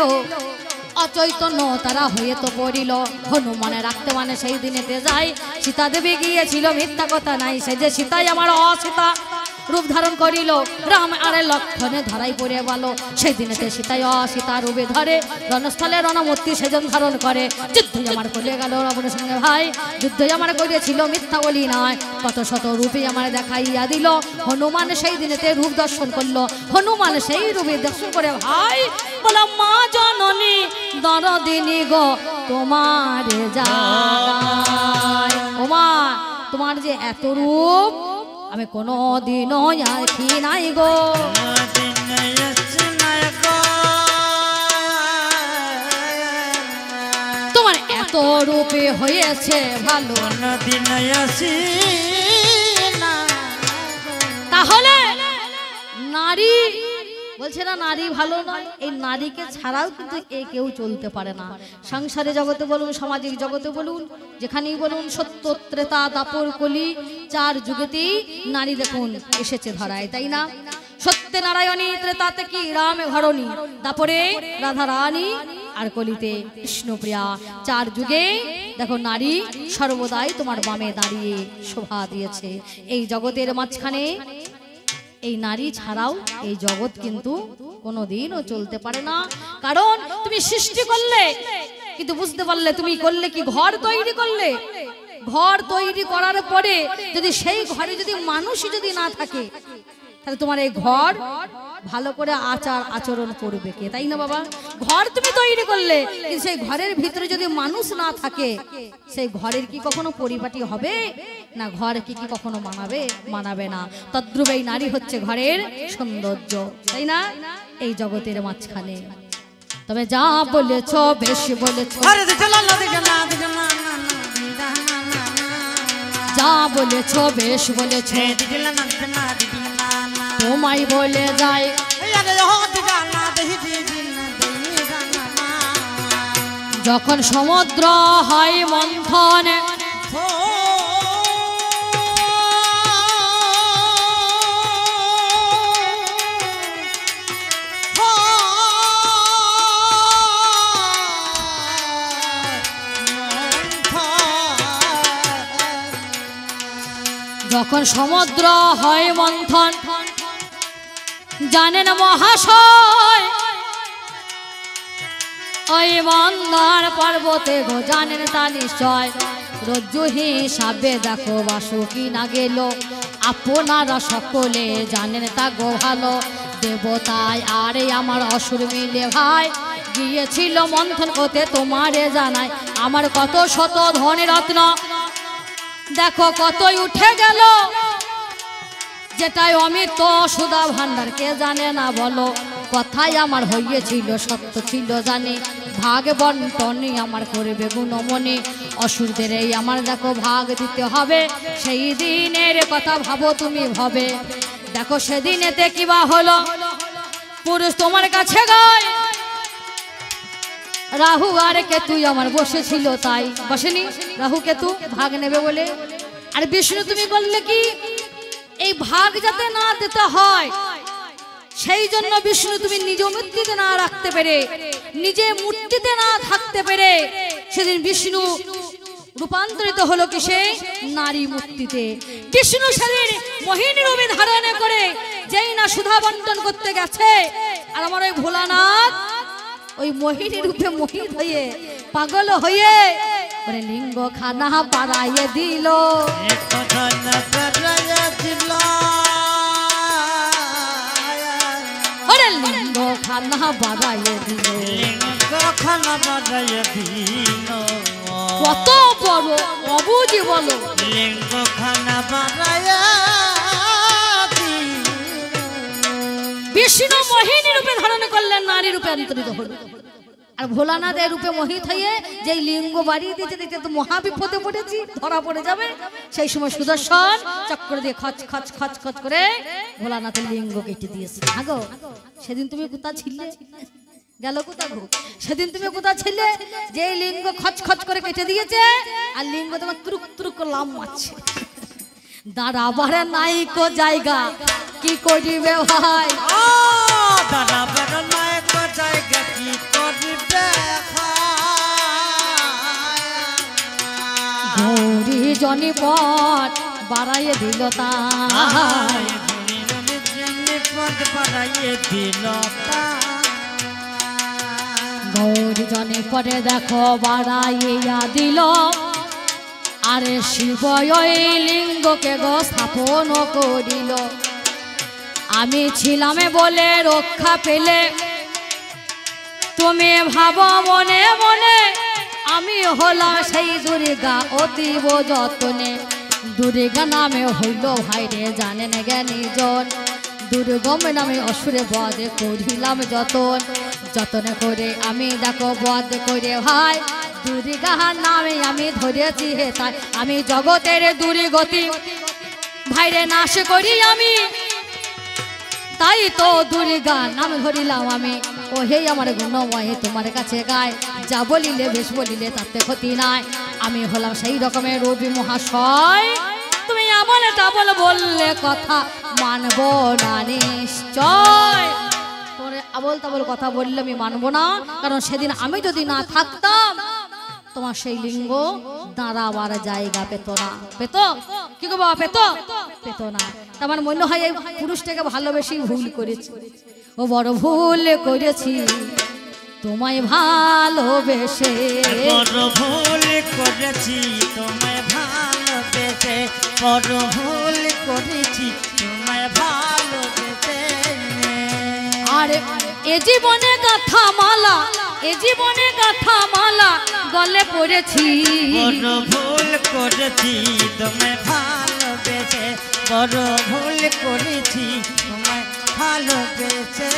অচৈতন্য তারা হয়ে তো পড়িল। হনুমানে রাখতে মানে সেই দিনেতে যায়, সীতা দেবী গিয়েছিল মিথ্যা কথা নাই, সে যে সীতাই আমার অসীতা রূপ ধারণ করিল। রাম আরে লক্ষণে ধরাই পড়ে গেল, সেই দিনেতে সীতাই অসীতা রূপে ধরে রণস্থলে রণমূর্তি সেজন ধারণ করে। যুদ্ধই আমার করে গেল রাবণের সঙ্গে ভাই, যুদ্ধই আমার করিয়েছিল মিথ্যা বলি নয়, কত শত রূপে আমার দেখাইয়া দিল। হনুমান সেই দিনেতে রূপ দর্শন করলো, হনুমান সেই রূপে দর্শন করে ভাই বললাম মা জননী দরদিনী গো তোমার জাগায়, ও মা তোমার যে এত রূপ আমি কোনো দিনও আঁকি নাই গো। তোমার এত রূপে হয়েছে ভালো, তাহলে নারী বলছে না নারী ভালো নয়, এই নারীকে ছাড়াও কিন্তু এ কেউ চলতে পারে না। সংসারে জগতে বলুন, সামাজিক জগতে বলুন, যেখানেই বলুন, সত্য ত্রেতা দাপর কলি চার যুগেতেই নারী দেখুন এসেছে ধরায়, তাই না? সত্যে নারায়ণী, ত্রেতাতে কি রামে ঘরণী, দাপরে রাধা রানী, আর কলিতে কৃষ্ণপ্রিয়া। চার যুগে দেখো নারী সর্বদাই তোমার বামে দাঁড়িয়ে শোভা দিয়েছে। এই জগতের মাঝখানে এই নারী ছাড়াও এই জগৎ কিন্তু কোনোদিনও চলতে পারে না। কারণ তুমি সৃষ্টি করলে কিন্তু বুঝতে পারলে তুমি করলে কি ঘর তৈরি করলে, ঘর তৈরি করার পরে যদি সেই ঘরে যদি মানুষই যদি না থাকে, তাহলে তোমার এই ঘর ভালো করে আচার আচরণ করবে কে, তাই না বাবা? ঘর তুমি তৈরি করলে কিন্তু সেই ঘরের ভিতরে যদি মানুষ না থাকে, সেই ঘরের কি কখনো পরিপাটি হবে না? ঘর কি কি কখনো মানাবে? মানাবে না। তদ্রূপ এই নারী হচ্ছে ঘরের সৌন্দর্য, তাই না? এই জগতের মাঝখানে তবে যা বলেছ বেশ বলেছ, যা বলেছ বেশ বলেছ, তোমায় বলে যায় যখন সমুদ্র হয় মন্থন, যখন সমুদ্র হয় মন্থন, জানেন মহাশয় ওই মন্দার পর্বতে গো জানেন তা নিশ্চয়, রজ্জু হিসাবে দেখো বাসুকি না গেল, আপনারা সকলে জানেন তা গো ভালো। দেবতায় আরে আমার অসুর মিলে ভাই গিয়েছিল মন্থন করতে, তোমারে জানাই আমার কত শত ধনে রত্ন দেখো কতই উঠে গেল, যেটাই অমিত সুধা ভান্ডার কে জানে না বলো। কথাই আমার হইয়েছিল সত্য ছিল জানি, ভাগ বন্টনই আমার করবে গুণমনে, অসুরদের এই আমার দেখো ভাগ দিতে হবে, সেই দিনের কথা ভাবো তুমি ভাবে। দেখো সেদিনেতে কিবা হলো, পুরুষ তোমার কাছে গায়, রাহু আর কেতু আমার বসেছিল, তাই বসেনি রাহু কেতু ভাগ নেবে বলে। আর বিষ্ণু তুমি বললে কি এই ভাগ যাতে না দিতে হয়, সেই জন্য বিষ্ণু তুমি নিজ মূর্তিতে না রাখতে পেরে, নিজে মূর্তিতে না থাকতে পেরে, সেদিন বিষ্ণু রূপান্তরিত হলো কিসে? নারী মূর্তিতে। বিষ্ণু সেদিন মোহিনী রূপে ধারণ করে যেই না সুধা বন্টন করতে গেছে, আর আমার ওই ভোলানাথ ওই মোহিনী রূপে মোহিত হয়ে পাগল হয়ে ওরে লিঙ্গ খানা বাড়াইয়ে দিল, ওরে লিঙ্গ খানা বাড়াইয়ে দিল, কত বড় অবুঝি বলো, লিঙ্গ খানা বাড়াইয়া বিষ্ণু মোহিনী রূপে ধারণ করলেন, নারী রূপে অন্তরিত হল। আর ভোলানাথ এর রূপে মোহিত হয়ে যেই লিঙ্গ বাড়িয়ে দিয়েছে, দেখতে তো মহাবিপদে পড়েছি, ধরা পড়ে যাবে। সেই সময় সুদর্শন চক্র দিয়ে খচ খচ খচ খচ করে ভোলানাথের লিঙ্গ কেটে দিয়েছে। আগো সেদিন তুমি কোথা ছিলে? গেল কোথা গো? সেদিন তুমি কোথা ছিলে যে লিঙ্গ খচ খচ করে কেটে দিয়েছে, আর লিঙ্গ তোমার তুরুক তুরুক লাম মারছে। দাঁড়াবার নাই কো জায়গা, কি করিবে ভাই? দাঁড়াবার নয় কো জায়গা কি করিবে গৌরী জনি পথ বাড়াইয়ে দিল তাই পদ বাড়াইয়ে দিল গৌরী জনি পরে দেখো বাড়াইয়া দিল আরে শিব ওই লিঙ্গকে গো স্থাপন করিল আমি ছিলামে বলে রক্ষা পেলে তুমি ভাবো মনে মনে আমি হলাম সেই দুর্গা অতীব যতনে দুর্গা নামে হইল ভাইরে জানেন জ্ঞানী জন দুর্গম নামে অসুরে বধ করিলাম যতন যতন করে আমি দেখো বধ করে ভাই দুর্গা নামে আমি ধরেছি হে তাই আমি জগতের দুর্গতি ভাইরে নাশ করি আমি তাই তো দুর্গা নাম ধরিলাম আমি ও হে আমার গুণময় তোমার কাছে গায় যা বলিলে বেশ বলিলে তাতে ক্ষতি নাই আমি হলাম সেই রকমের রবি মহাশয় তুমি এমন টাবল বললে কথা মানবো না নিশ্চয় তোরে আবল তাবল কথা বললে আমি মানবো না কারণ সেদিন আমি যদি না থাকতাম তোমার সেই লিঙ্গ দাঁড়াবার জায়গা পেত না পেত কি গো বাবা পেত পেত না আমার মনে হয় এই পুরুষটাকে ভালোবেসে ভুল করেছি ও বড় ভুল করেছি তোমায় ভালোবেসে বড় ভুল করেছি তোমায় ভালোবেসে বড় ভুল করেছি তোমায় ভালোবেসে আরে এ জীবনে গাথা মালা এ জীবনে গাথা মালা গলে পড়েছি বড় ভুল করেছি তোমায় ভালোবেসে বড় ভুল করেছি তোমায় ভালোবেসে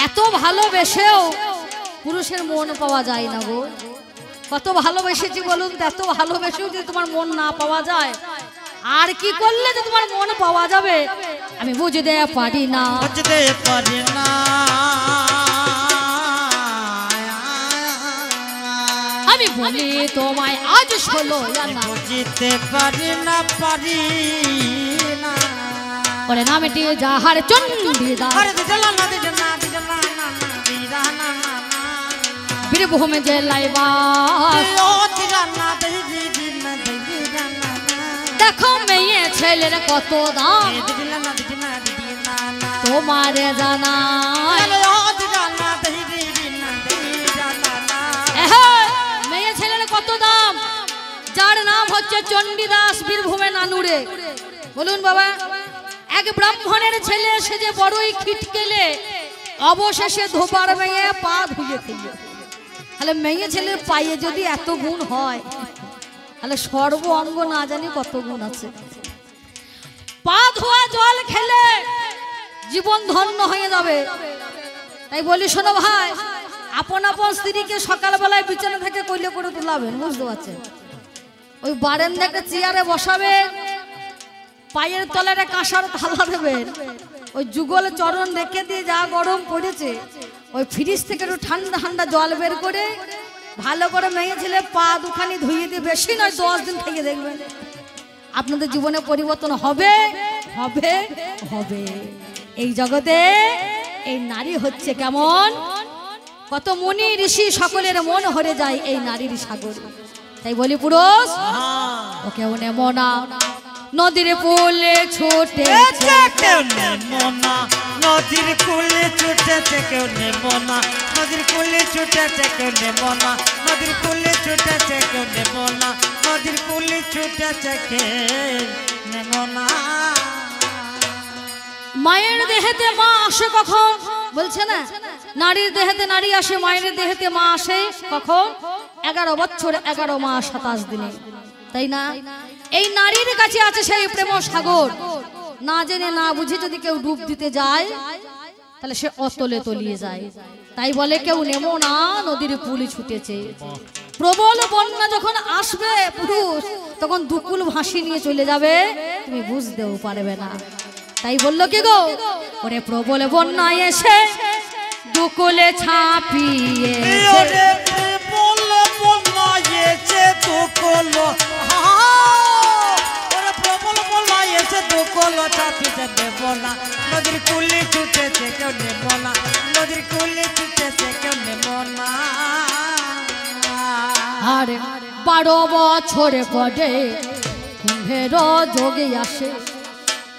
এত ভালোবেসেও পুরুষের মন পাওয়া যায় না গো কত ভালোবেসেছি বলুন তো এত ভালোবেসেও যদি তোমার মন না পাওয়া যায় আর কি করলে যে তোমার মন পাওয়া যাবে আমি বুঝতে পারি না বুঝতে পারি না আমি বলি তোমায় আজ ষোলো জানা বুঝতে পারি না পারি না বলে নামটি যাহার চন্ডিদা আরে দিলা না দিলা দিলা না দিলা না না বীরভূমে জেলায় বাস ও দিলা না দিলা দিলা না দেখো মেয়ে ছেলের কত দাম দিলা না দিলা দিলা না তোমার জানাই ও দিলা না দিলা দিলা না মেয়ে ছেলের কত দাম যার নাম হচ্ছে চণ্ডীদাস বীরভূমে নানুরে বলুন বাবা এক ব্রাহ্মণের ছেলে সে যে বড়ই খিটকেলে অবশেষে ধোপার মেয়ে পা ধুয়ে ফেলল তাহলে মেয়ে ছেলের পায়ে যদি এত গুণ হয় তাহলে সর্ব অঙ্গ না জানি কত গুণ আছে পা ধোয়া জল খেলে জীবন ধন্য হয়ে যাবে তাই বলি শোনো ভাই আপন আপন স্ত্রীকে সকালবেলায় বিছানা থেকে কইলে করে তুলাবেন বুঝতে পারছেন ওই বারান্দা একটা চেয়ারে বসাবেন পায়ের তলায় কাঁসার থালা দেবেন ওই যুগল চরণ রেখে দিয়ে যা গরম পড়েছে ওই ফ্রিজ থেকে একটু ঠান্ডা ঠান্ডা জল বের করে ভালো করে মেয়ে ছেলে পা দুখানি ধুয়ে দিয়ে বেশি নয় 10 দিন থেকে দেখবেন আপনাদের জীবনে পরিবর্তন হবে হবে হবে এই জগতে এই নারী হচ্ছে কেমন কত মুনি ঋষি সকলের মন হরে যায় এই নারীর সাগর তাই বলি পুরুষ ওকে ওনে মনা নদীর পুলে ছুটেছে কেউ নেমোনা নদীর কুলে ছুটেছে কেউ নেমোনা নদীর কুলে ছুটেছে কেউ নেমোনা নদীর কুলে ছুটেছে কেউ নেমোনা নদীর কুলে ছুটেছে কেউ নেমোনা মায়ের দেহেতে মা আসে কখন বলছে না নারীর দেহেতে নারী আসে মায়ের দেহেতে মা আসে কখন 11 বছর 11 মাস 27 দিনে তাই না এই নারীর কাছে আছে সেই প্রেম সাগর না জেনে না বুঝে যদি কেউ ডুব দিতে যায় তাহলে সে অতলে তলিয়ে যায় তাই বলে কেউ নেমো না নদীর পুলি ছুটেছে প্রবল বন্যা যখন আসবে পুরুষ তখন দুকুল ভাসি নিয়ে চলে যাবে তুমি বুঝতেও পারবে না তাই বললো কি গো ওরে প্রবল বন্যা এসে দুকুলে ছাপিয়ে ওরে প্রবল বন্যা এসে দুকুল ওরে প্রবল বন্যা এসে দুকুল ছাপিয়ে দেব না নদীর কুলে ছুটেছে কেউ নেব না, নদীর কুলে ছুটেছে কেউ নেব না। আর 12 বছর পরে কুম্ভের যোগে আসে,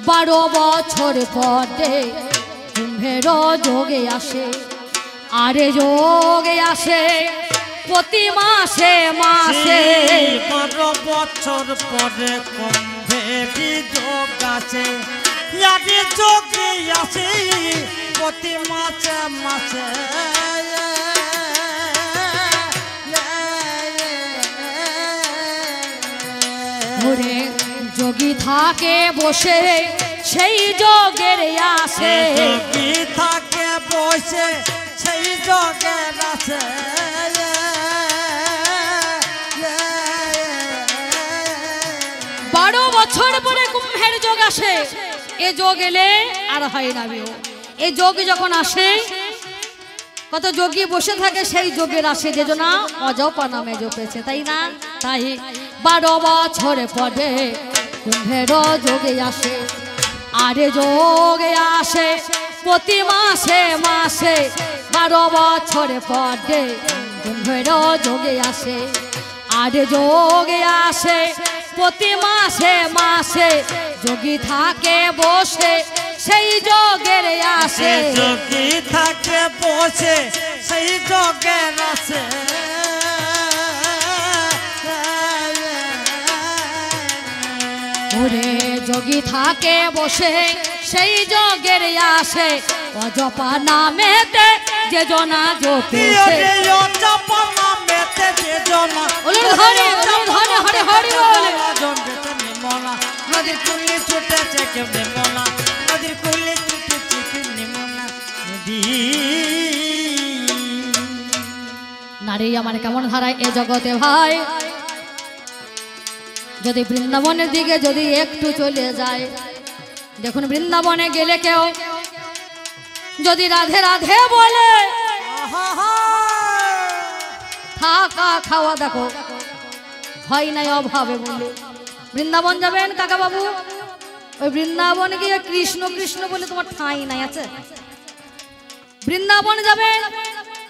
12 বছর পরে কুম্ভের যোগে আসে, আরে যোগে আসে প্রতি মাসে মাসে। 12 বছর পরে কুম্ভেরই যোগ আছে, আরে যোগে আসে প্রতি মাসে মাসে। ওরে যোগী থাকে বসে সেই যোগের আসে, যোগী থাকে বসে সেই যোগের আসে। 12 বছর পরে কুম্ভের যোগ আসে। এ যোগ এলে আর হয় না বিয়ে। এই যোগ যখন আসে কত যোগী বসে থাকে সেই যোগের আসে, যে জনা অজপা নামে জপেছে, তাই না? তাই 12 বছর পরে কুম্ভের যোগে আসে, আরে যোগে আসে প্রতি মাসে মাসে। 12 বছর পরে কুম্ভের যোগে আসে, আরে যোগে আসে প্রতি মাসে মাসে। যোগী থাকে বসে সেই যোগের আসে, যোগী থাকে বসে সেই যোগের আসে। ওরে যোগী থাকে বসে সেই যোগের আসে, অজপা নামেতে যে জনা জপেছে। অজপা নামেতে যে জনা হরে হরে হরে হরে বলে মনা, নদীর কুলে ছুটেছে কেউ নেব না, নদীর কুলে ছুটেছে কেউ নেব না। নদী নারী আমার কেমন ধারায় এ জগতে ভাই, যদি বৃন্দাবনের দিকে যদি একটু চলে যায়, দেখুন বৃন্দাবনে গেলে কেউ যদি রাধে রাধে বলে, থাকা খাওয়া দেখো হয় নাই অভাবে বলে। বৃন্দাবন যাবেন কাকা বাবু, ওই বৃন্দাবনে গিয়ে কৃষ্ণ কৃষ্ণ বলে তোমার ঠাঁই নাই আছে। বৃন্দাবন যাবেন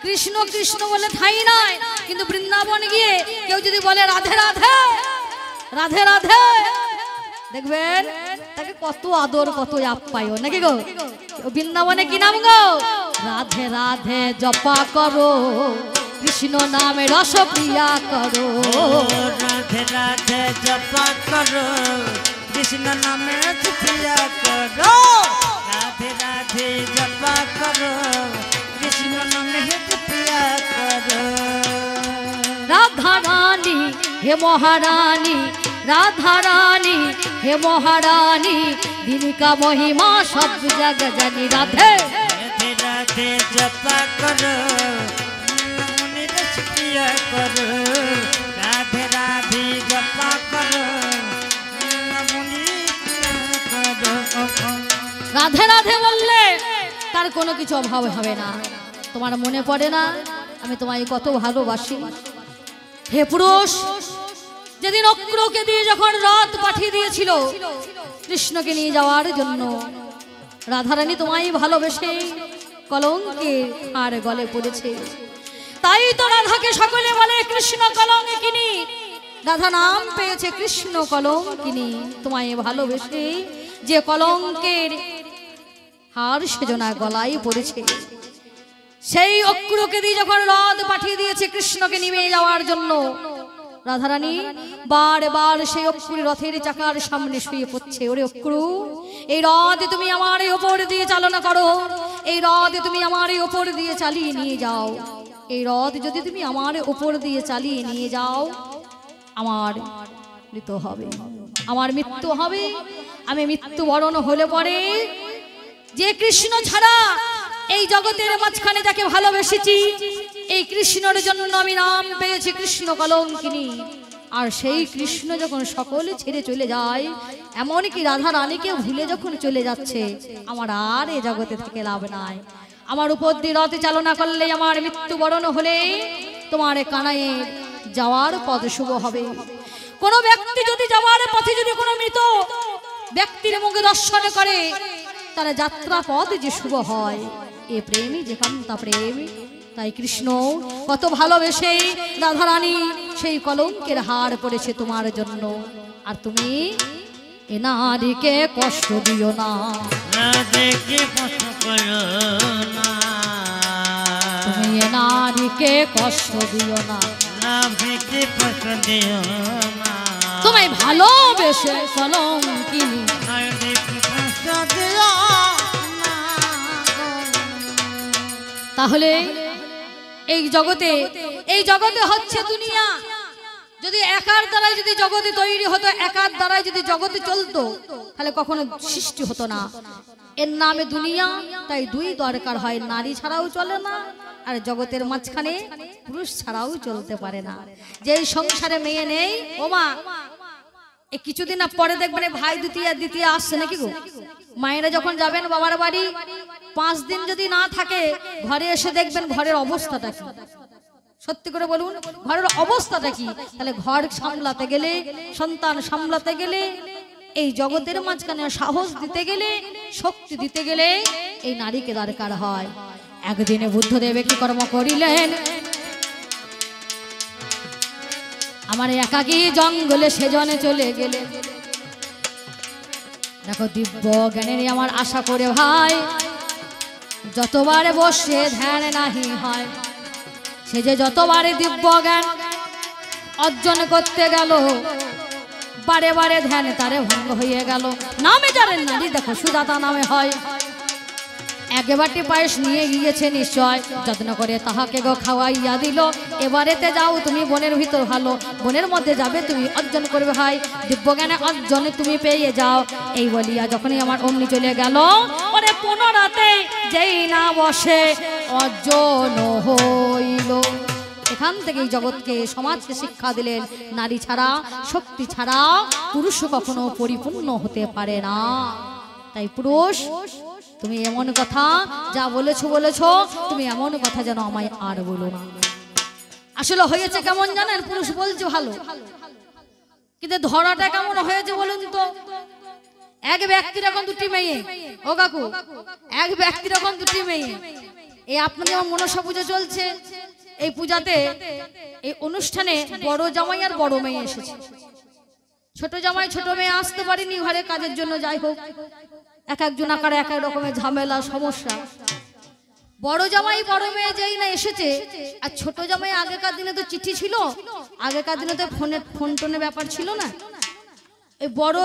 কৃষ্ণ কৃষ্ণ বলে ঠাঁই নাই, কিন্তু বৃন্দাবন গিয়ে কেউ যদি বলে রাধে রাধে রাধে রাধে, দেখবেন তাকে কত আদর কত আপ্যায়ন নাকি গো। বৃন্দাবনে কি নাম গো? রাধে রাধে জপা করো, কৃষ্ণ নামে রস প্রিয়া করো। রাধে রাধে জপা করো, কৃষ্ণ নামে প্রিয়া করো। রাধে রাধে জপা করো, কৃষ্ণ নামে প্রিয়া করো। রাধা রানী হে মহারানী, রাধা রানী হে মহারানী, দিনিকা মহিমা সব জগ জানি। রাধে রাধে রাধে জপা করো, মনে রস প্রিয়া করো। রাধে রাধে জপা করো, মনে প্রিয়া করো। রাধে রাধে বললে তার কোনো কিছু অভাব হবে না। তোমার মনে পড়ে না আমি তোমায় কত ভালোবাসি? হে পুরুষ, যেদিন অক্রকে দিয়ে যখন রথ পাঠিয়ে দিয়েছিল কৃষ্ণকে নিয়ে যাওয়ার জন্য, রাধারানী তোমায় ভালোবেসে কলঙ্কের আর গলে পড়েছে। তাই তো রাধাকে সকলে বলে কৃষ্ণ কলঙ্কিনী। রাধা নাম পেয়েছে কৃষ্ণ কলঙ্কিনী। তোমায় ভালোবেসে যে কলঙ্কের হার সেজনা গলায় পড়েছে, সেই অক্রুকে দিয়ে যখন রথ পাঠিয়ে দিয়েছে কৃষ্ণকে নিয়ে যাওয়ার জন্য, রাধারানী বারবার সেই অক্রুর রথের চাকার সামনে শুয়ে পড়ছে। ওরে অক্রু, এই রথ তুমি আমার উপর দিয়ে চালনা করো, এই রথ তুমি আমার উপর দিয়ে চালিয়ে নিয়ে যাও। এই রথ যদি তুমি আমার উপর দিয়ে চালিয়ে নিয়ে যাও, আমার মৃত্যু হবে, আমার মৃত্যু হবে। আমি মৃত্যুবরণ হলে পরে যে কৃষ্ণ ছাড়া এই জগতের মাঝখানে যাকে ভালোবেসেছি, এই কৃষ্ণের জন্য আমি নাম পেয়েছি কৃষ্ণ কলঙ্কিনী। আর সেই কৃষ্ণ যখন সকলে ছেড়ে চলে যায়, এমনকি রাধা রানীকে ভুলে যখন চলে যাচ্ছে, আমার আর এই জগতে থেকে লাভ নাই। আমার উপর দিয়ে রথ চালনা করলে, আমার মৃত্যুবরণ হলে তোমার কানাইয়ে যাওয়ার পথ শুভ হবে। কোন ব্যক্তি যদি যাওয়ার পথে যদি কোনো মৃত ব্যক্তির মুখে দর্শন করে, তার যাত্রা পথ যে শুভ হয়। এ প্রেমই যে কান্তা প্রেম। তাই কৃষ্ণ কত ভালোবেসে রাধারানী সেই কলঙ্কের হার পড়েছে তোমার জন্য। আর তুমি এ নারীকে কষ্ট দিও না, দেখে কষ্ট করো না, তুমি এ নারীকে কষ্ট দিও না, না ভেকে কষ্ট দিও না, তুমি ভালোবেসে কলঙ্কিনী। দেখে কষ্ট দিও না। তাহলে এই জগতে হচ্ছে দুনিয়া। যদি একার দ্বারাই যদি জগতে তৈরি হতো, একার দ্বারাই যদি জগতে চলতো, তাহলে কখনো সৃষ্টি হতো না। এর নামে দুনিয়া, তাই দুই দরকার হয়, নারী ছাড়াও চলে না, আর জগতের মাঝখানে পুরুষ ছাড়াও চলতে পারে না। যেই সংসারে মেয়ে নেই, ও মা এই কিছুদিন পরে দেখবেন ভাই দ্বিতীয় আসছে নাকি গো। মায়েরা যখন যাবেন বাবার বাড়ি 5 দিন যদি না থাকে, ঘরে এসে দেখবেন ঘরের অবস্থাটা কি। সত্যি করে বলুন, ঘরের অবস্থাটা কি? তাহলে ঘর সামলাতে গেলে, সন্তান সামলাতে গেলে, এই জগতের মাঝখানে সাহস দিতে গেলে, শক্তি দিতে গেলে এই নারীকে দরকার হয়। একদিনে বুদ্ধদেব কি কর্ম করিলেন, আমার একাকী জঙ্গলে সেজনে চলে গেলে। দেখো দিব্য জ্ঞানের আমার আশা করে ভাই, যতবার বসে ধ্যান নাহি হয়, সে যে যতবারে দিব্য জ্ঞান অর্জন করতে গেল, বারে বারে ধ্যান তারে ভঙ্গ হয়ে গেল। নামে জানেন নারী, দেখো সুজাতা নামে হয়। এক বাটি পায়েস নিয়ে গিয়েছে নিশ্চয়, যত্ন করে তাহাকে গো খাওয়াইয়া দিল। এবারেতে যাও তুমি বনের ভিতর ভালো, বনের মধ্যে যাবে তুমি অর্জন করবে ভাই, দিব্যজ্ঞানে অর্জনে তুমি পেয়ে যাও। এই বলিয়া যখনই আমার অমনি চলে গেল, ওরে পুনরাতে যেই না বসে অর্জন হইল। এখান থেকে জগৎকে সমাজকে শিক্ষা দিলেন, নারী ছাড়া, শক্তি ছাড়া পুরুষ কখনো পরিপূর্ণ হতে পারে না। তাই পুরুষ তুমি এমন কথা যা বলেছো তুমি এমন কথা যেন আমায় আর বলো না। আসলে হয়েছে কেমন জানেন, পুরুষ বলছে ভালো, কিন্তু ধরাটা কেমন হয়েছে বলুন তো। এক ব্যক্তির এখন 2টি মেয়ে, ও কাকু, এক ব্যক্তির এখন 2টি মেয়ে। এই আপনাদের যেমন মনসা পুজো চলছে, এই পূজাতে এই অনুষ্ঠানে বড় জামাই আর বড় মেয়ে এসেছে। ছোট জামাই ছোট মেয়ে আসতে পারেনি ঘরে কাজের জন্য, যাই হোক এক একজন আকারে এক এক রকমের ঝামেলা সমস্যা। বড় জামাই বড় মেয়ে যেই না এসেছে, আর ছোট জামাই আগেকার দিনে তো চিঠি ছিল, আগেকার দিনে তো ফোন টোনের ব্যাপার ছিল না। এই বড়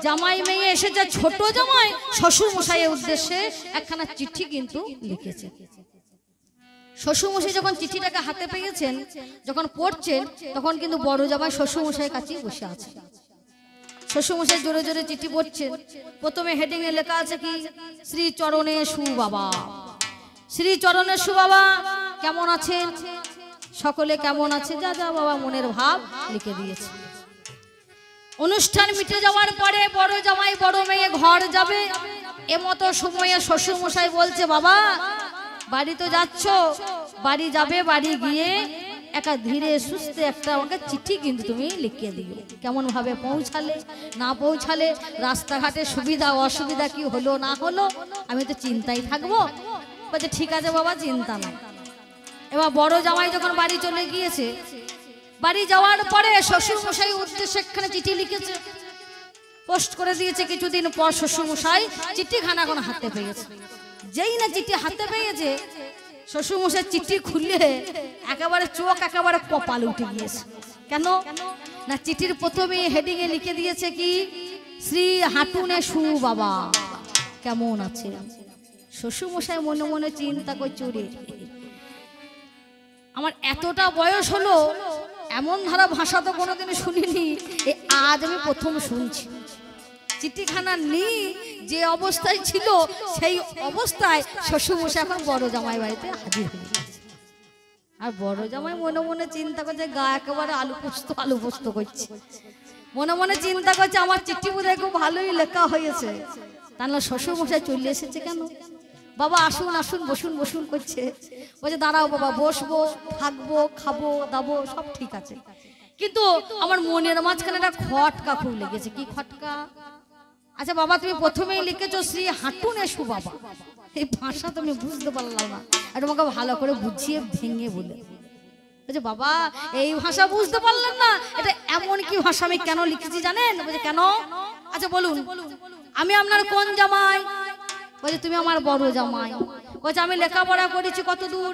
জামাই মেয়ে এসেছে, ছোট জামাই শ্বশুর মশাইয়ের উদ্দেশ্যে একখানা চিঠি কিন্তু লিখেছে। শ্বশুর মশাই যখন চিঠিটাকে হাতে পেয়েছেন, যখন পড়ছেন, তখন কিন্তু বড় জামাই শ্বশুর মশাইয়ের কাছেই বসে আছে। শ্বশুরমশাই জোরে জোরে চিঠি পড়ছেন। প্রথমে হেডিং এ লেখা আছে কি, শ্রী চরণে সুবাবা। শ্রী চরণে সুবাবা কেমন আছেন, সকলে কেমন আছে, যা যা বাবা মনের ভাব লিখে দিয়েছে। অনুষ্ঠান মিটে যাওয়ার পরে বড় জামাই বড় মেয়ে ঘর যাবে, এমতো সময়ে শ্বশুরমশাই বলছে, বাবা বাড়ি তো যাচ্ছ, বাড়ি যাবে, বাড়ি গিয়ে একা ধীরে সুস্থে একটা আমাকে চিঠি কিন্তু তুমি লিখে দিও। কেমন ভাবে পৌঁছালে না পৌঁছালে, রাস্তাঘাটে সুবিধা অসুবিধা কি হলো না হলো, আমি তো চিন্তাই থাকবো। বলছে ঠিক আছে বাবা, চিন্তা নাই। এবার বড় জামাই যখন বাড়ি চলে গিয়েছে, বাড়ি যাওয়ার পরে শ্বশুর মশাই উদ্দেশ্যে একখানে চিঠি লিখেছে, পোস্ট করে দিয়েছে। কিছুদিন পর শ্বশুর মশাই চিঠিখানা এখন হাতে পেয়েছে। যেই না চিঠি হাতে পেয়েছে, শ্বশুর মশাই চিঠি খুললে একেবারে চোখ একেবারে কপাল উঠে গিয়েছে। কেন না, চিঠির প্রথমে হেডিং এ লিখে দিয়েছে কি, শ্রী হাঁটুনে সু বাবা কেমন আছে। শ্বশুর মশাই মনে মনে চিন্তা করছে, রে আমার এতটা বয়স হলো, এমন ধারা ভাষা তো কোনোদিন শুনিনি, আজ আমি প্রথম শুনছি। চিঠিখানা নি যে অবস্থায় ছিল, সেই অবস্থায় শ্বশুর মশাই এখন বড় জামাই বাড়িতে হাজির হয়ে গেছে। আর বড় জামাই মনে মনে চিন্তা করছে, গা একেবারে আলু পোস্ত করছে। মনে মনে চিন্তা করছে, আমার চিঠি বোধহয় খুব ভালোই লেখা হয়েছে, তাহলে শ্বশুর মশাই চলে এসেছে কেন। বাবা আসুন আসুন, বসুন বসুন করছে। বলছে দাঁড়াও বাবা, বসবো, থাকবো, খাবো দাবো সব ঠিক আছে, কিন্তু আমার মনের মাঝখানে একটা খটকা খুব লেগেছে। কি খটকা? আচ্ছা বাবা, তুমি প্রথমেই লিখেছো শ্রী হাঁটুনে শু বাবা, এই ভাষা তুমি বুঝতে পারলাম না, আর তোমাকে ভালো করে বুঝিয়ে ভেঙে বলে বলছে বাবা এই ভাষা বুঝতে পারলেন না, এটা এমন কি ভাষা আমি কেন লিখেছি জানেন? বলছে কেন? আচ্ছা বলুন, আমি আপনার কোন জামাই? বলছে তুমি আমার বড় জামাই। বলছে আমি লেখাপড়া করেছি কত দূর?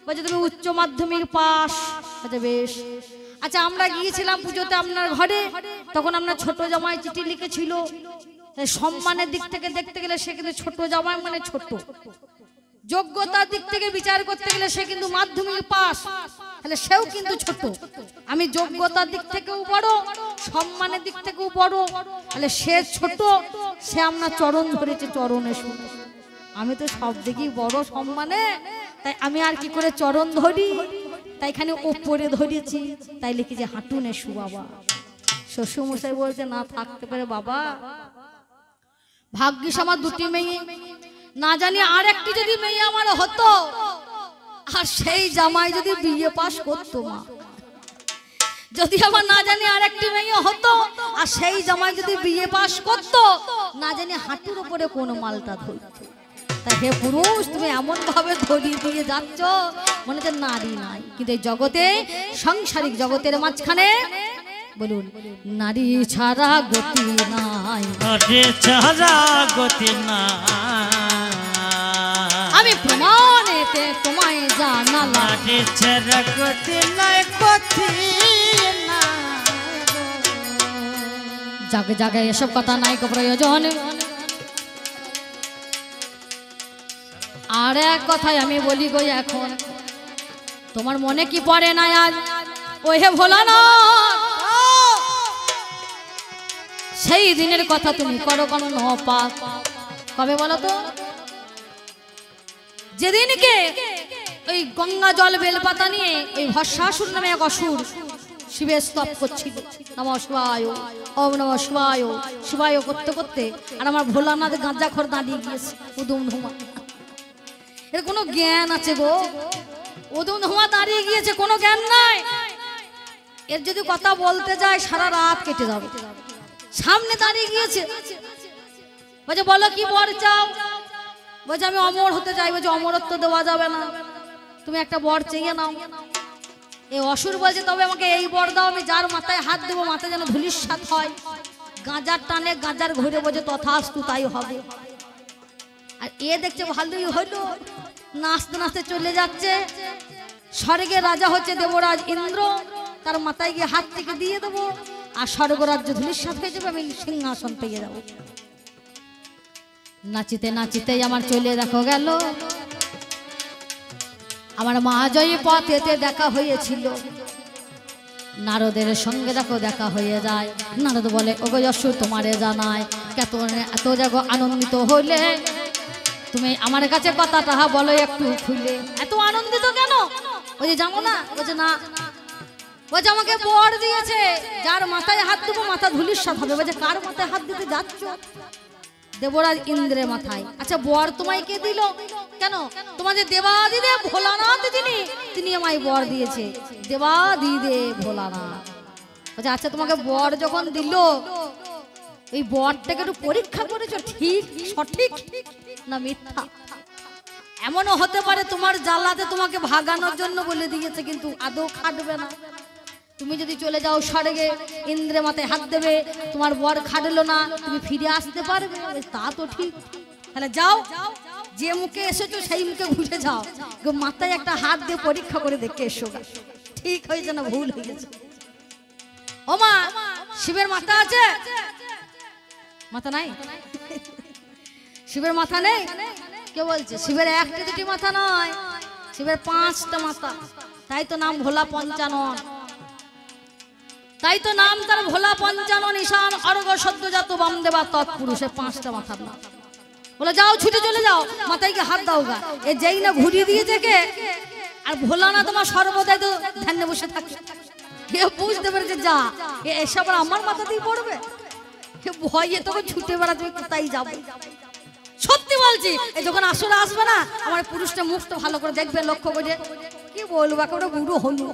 বলছে তুমি উচ্চ মাধ্যমিক পাস। আচ্ছা বেশ। আচ্ছা আমরা গিয়েছিলাম পুজোতে আপনার ঘরে, তখন আপনার ছোট জামাই চিঠি লিখেছিল, সম্মানের দিক থেকে দেখতে গেলে সে কিন্তু ছোট জামাই মানে ছোট, যোগ্যতার দিক থেকে বিচার করতে গেলে সে কিন্তু মাধ্যমিক পাস, তাহলে সেও কিন্তু ছোট। আমি যোগ্যতার দিক থেকেও বড়, সম্মানের দিক থেকেও বড়, তাহলে সে ছোট, সে আপনার চরণ ধরেছে, চরণে শুনে। আমি তো সব দিকেই বড় সম্মানে, তাই আমি আর কি করে চরণ ধরি, তাই এখানে ওপরে ধরেছি, তাই লিখেছি হাঁটুনে শু বাবা। শ্বশুরমশাই বলছে না থাকতে পারে বাবা, ভাগ্যিস আমার দুটি মেয়ে, না জানি আর একটি যদি মেয়ে আমার হতো, আর সেই জামাই যদি বিয়ে পাস করতো, মা যদি আমার না জানি আর একটি মেয়ে হতো, আর সেই জামাই যদি বিয়ে পাস করতো, না জানি হাঁটুর উপরে কোন মালটা ধরতো। তাই হে পুরুষ, তুমি এমন ভাবে ধরিয়ে দিয়ে যাচ্ছ মনে হচ্ছে নারী নাই, কিন্তু এই জগতে, সাংসারিক জগতের মাঝখানে বলুন নারী ছাড়া গতি নাই, নারী ছাড়া গতি নাই। আমি প্রমাণেতে তোমায় জানালাম, নারী ছাড়া গতি নাই, গতি নাই। জাগে জাগে এসব কথা নাই কো প্রয়োজন। আর এক কথাই আমি বলি গো এখন, তোমার মনে কি পড়ে না আজ ওই হে ভোলানাথ, সেই দিনের কথা তুমি করো কোনো নপাক। কবে বলো তো? যেদিনকে ওই গঙ্গা জল বেলপাতা নিয়ে ওই ভস্মাসুর নামে এক অসুর শিবের স্তব করছিল, নমঃ শিবায়, ওম নমঃ শিবায়, শিবায় করতে করতে, আর আমার ভোলানাথ গাঁজাখর দাঁড়িয়ে গিয়েছে উদুম ধুমা। এর কোনো জ্ঞান আছে গো? উদুম ধুমা দাঁড়িয়ে গিয়েছে, কোনো জ্ঞান নাই। এর যদি কথা বলতে যায় সারা রাত কেটে যাবে। সামনে দাঁড়িয়ে গিয়েছে, বলছে বলো কি বর চাও? বলছে আমি অমর হতে চাই। বলছে অমরত্ব দেওয়া যাবে না, তুমি একটা বর চেয়ে নাও। এই অসুর বলছে তবে আমাকে এই বর দাও, আমি যার মাথায় হাত দেবো মাথায় যেন ধূলিসাৎ হয়। গাঁজার টানে গাঁজার ঘুরে বলছে তথাস্তু তাই হবে। আর এ দেখছে ভালোই হলো, নাচতে নাচতে চলে যাচ্ছে। স্বর্গের রাজা হচ্ছে দেবরাজ ইন্দ্র, তার মাথায় গিয়ে হাত থেকে দিয়ে দেবো, আর স্বর্গরাজ্য ধূলিসাৎ হয়ে যাবে, আমি সিংহাসন পেয়ে যাবো। নাচিতে নাচিতে আমার চলে দেখো গেল, আমার মহাজয়ী পথেতে দেখা হয়েছিল, নারদের সঙ্গে দেখো দেখা হয়ে যায়। নারদ বলে ওগো যশোর তোমারে জানায়, এত জাগো আনন্দিত হলে তুমি আমার কাছে কথাটা বলো একটু খুলে। এত আনন্দিত কেন? ওই যে যাবো না? বলছে না, বলছে আমাকে বর দিয়েছে, যার মাথায় হাত দেবো মাথা ধূলিসাৎ হবে। বলছে কার মাথায় হাত দিতে যাচ্ছ? দেবরাজ ইন্দ্রের মাথায়। আচ্ছা বর তোমায় কে দিল? কেন? তোমাদের দেবাদিদেব ভোলানাথ তিনি আমায় বর দিয়েছে, দেবাদিদেব ভোলানাথ। বলছে আচ্ছা তোমাকে বর যখন দিল, এই বরটাকে একটু পরীক্ষা করেছো ঠিক সঠিক না মিথ্যা? এমনও হতে পারে তোমার জ্বালাতে তোমাকে ভাগানোর জন্য বলে দিয়েছে, কিন্তু আদৌ খাটবে না। তুমি যদি চলে যাও স্বর্গে, ইন্দ্রের মাথায় হাত দেবে, তোমার বর খাটলো না, তুমি ফিরে আসতে পারবে? তা তো ঠিক। তাহলে যাও, যে মুখে এসেছো সেই মুখে ঘুরে যাও, মাথায় একটা হাত দিয়ে পরীক্ষা করে দেখে এসো ঠিক হয়েছে না ভুল হয়ে গেছে। ও মা, শিবের মাথা আছে? মাথা নাই? শিবের মাথা নেই? কে বলছে? শিবের একটা দুটি মাথা নয়, শিবের 5টা মাথা। তাই তো নাম ভোলা পঞ্চানন, তাই তো নাম তার ভোলা পঞ্চানন, ঈশান অর্ঘ সদ্যজাত বামদেবা তৎপুরুষের 5টা মাথার নাম। বলে যাও ছুটে চলে যাও, মাথায় গিয়ে হাত দাও গা। এ যেই না ঘুরিয়ে দিয়েছে কে, আর ভোলানা তোমার সর্বদাই তো ধ্যানে বসে থাকে। কেউ বুঝতে পেরেছে যা এসব আমার মাথাতেই পড়বে, ভয়ে তখন ছুটে বেড়াতে তাই যাবো। সত্যি বলছি, যখন আসলে আসবে না, আমার পুরুষটা মুখটা ভালো করে দেখবে, লক্ষ্য করে। কি বলবো, একেবারে বুড়ো হলু।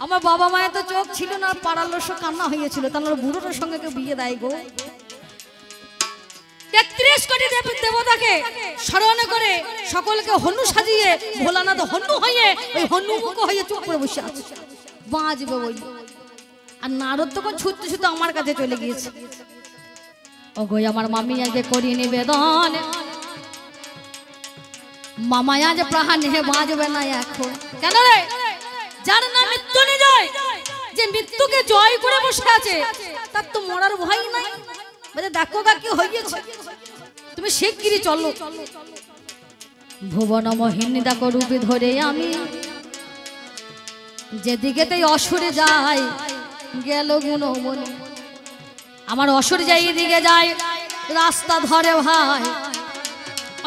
আমার বাবা মায়ের তো চোখ ছিল না, পাড়ার লোক সব কান্না হয়েছিল, তাহলে বুড়োটার সঙ্গে কেউ বিয়ে দেয় গো। 33 কোটি দেবতাকে স্মরণ করে সকলকে হনু সাজিয়ে ভোলানাথ হনু হয়ে ওই হনু মুখ হয়ে চুপ করে বসে আছে, বাঁচবে বই। আর নারদ তখন ছুটতে ছুটতে আমার কাছে চলে গিয়েছে। ওগো আমার মামি আজকে করি নিবেদন, মামা আজ প্রাণে বাঁচবে না এখন। কেন রে? যার নাম মৃত্যু নিয়ে যায়, যে মৃত্যুকে জয় করে বসে আছে, তার তো মরার ভয় নাই। বলে দেখো গা কি হয়েছে, তুমি শিগগিরই চলো। ভুবন মোহিনী দেখো রূপে ধরে আমি, যেদিকেতেই অসুরে যাই গেল গুণমণি। আমার অসুর যাই এদিকে যায়, রাস্তা ধরে ভাই,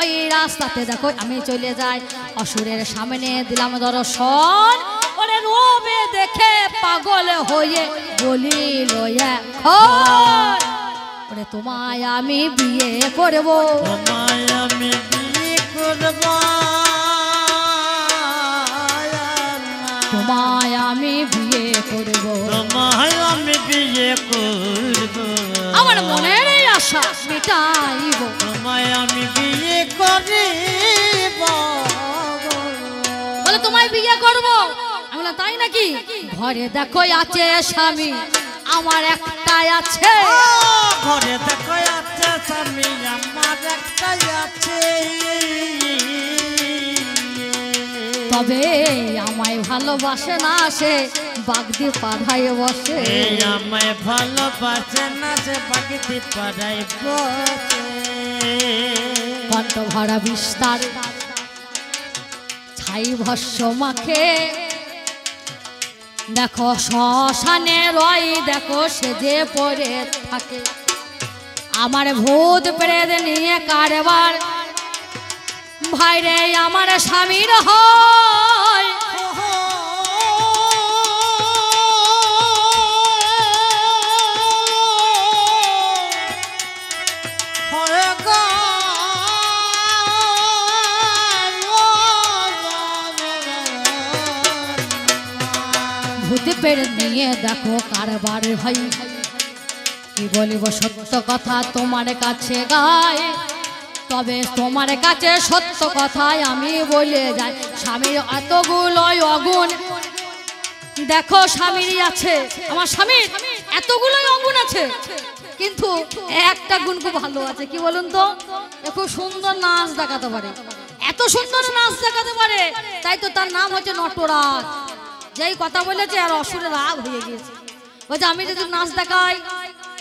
ওই রাস্তাতে দেখো আমি চলে যাই। অসুরের সামনে দিলাম দর্শন, ওরে রূপে দেখে পাগল হয়ে বলিল এখন, ওরে তোমায় আমি বিয়ে করব, তোমায় আমি বিয়ে করব, তোমায় আমি বিয়ে করব, তোমায় আমি বিয়ে করব, আমার মনের এই আশা মিটাইব, তোমায় আমি বিয়ে করিব। বলে তোমায় বিয়ে করব। আমি বললাম তাই নাকি? ঘরে দেখো আছে স্বামী আমার একটাই আছে, ঘরে দেখো আছে স্বামী আমার একটাই আছে, তবে আমায় ভালোবাসে না, সে বাগদি পাড়ায় বসে, আমায় ভালোবাসে না, সে বাগদি পাড়ায় বসে। কণ্ঠ ভরা বিস্তার ছাই ভস্য মাখে, দেখো শ্মশানে রয়, দেখো সে যে পড়ে থাকে। আমার ভূত প্রেত নিয়ে কারবার ভাইরে আমার স্বামীর হয়, ভূত প্রেত নিয়ে দেখো কারবার ভাই। কি বলিব সত্য কথা তোমার কাছে গায়, তবে তোমার কাছে সত্য কথাই আমি বলে যাই। স্বামীর এতগুলো অগুণ, দেখো স্বামীরই আছে, আমার স্বামীর এতগুলোই অগুণ আছে, কিন্তু একটা গুণ খুব ভালো আছে। কি বলুন তো? খুব সুন্দর নাচ দেখাতে পারে, এত সুন্দর নাচ দেখাতে পারে, তাই তো তার নাম হচ্ছে নটরাজ। যেই কথা বলেছে আর অসুরের রাগ হয়ে গিয়েছে, বলছে আমি যদি নাচ দেখাই,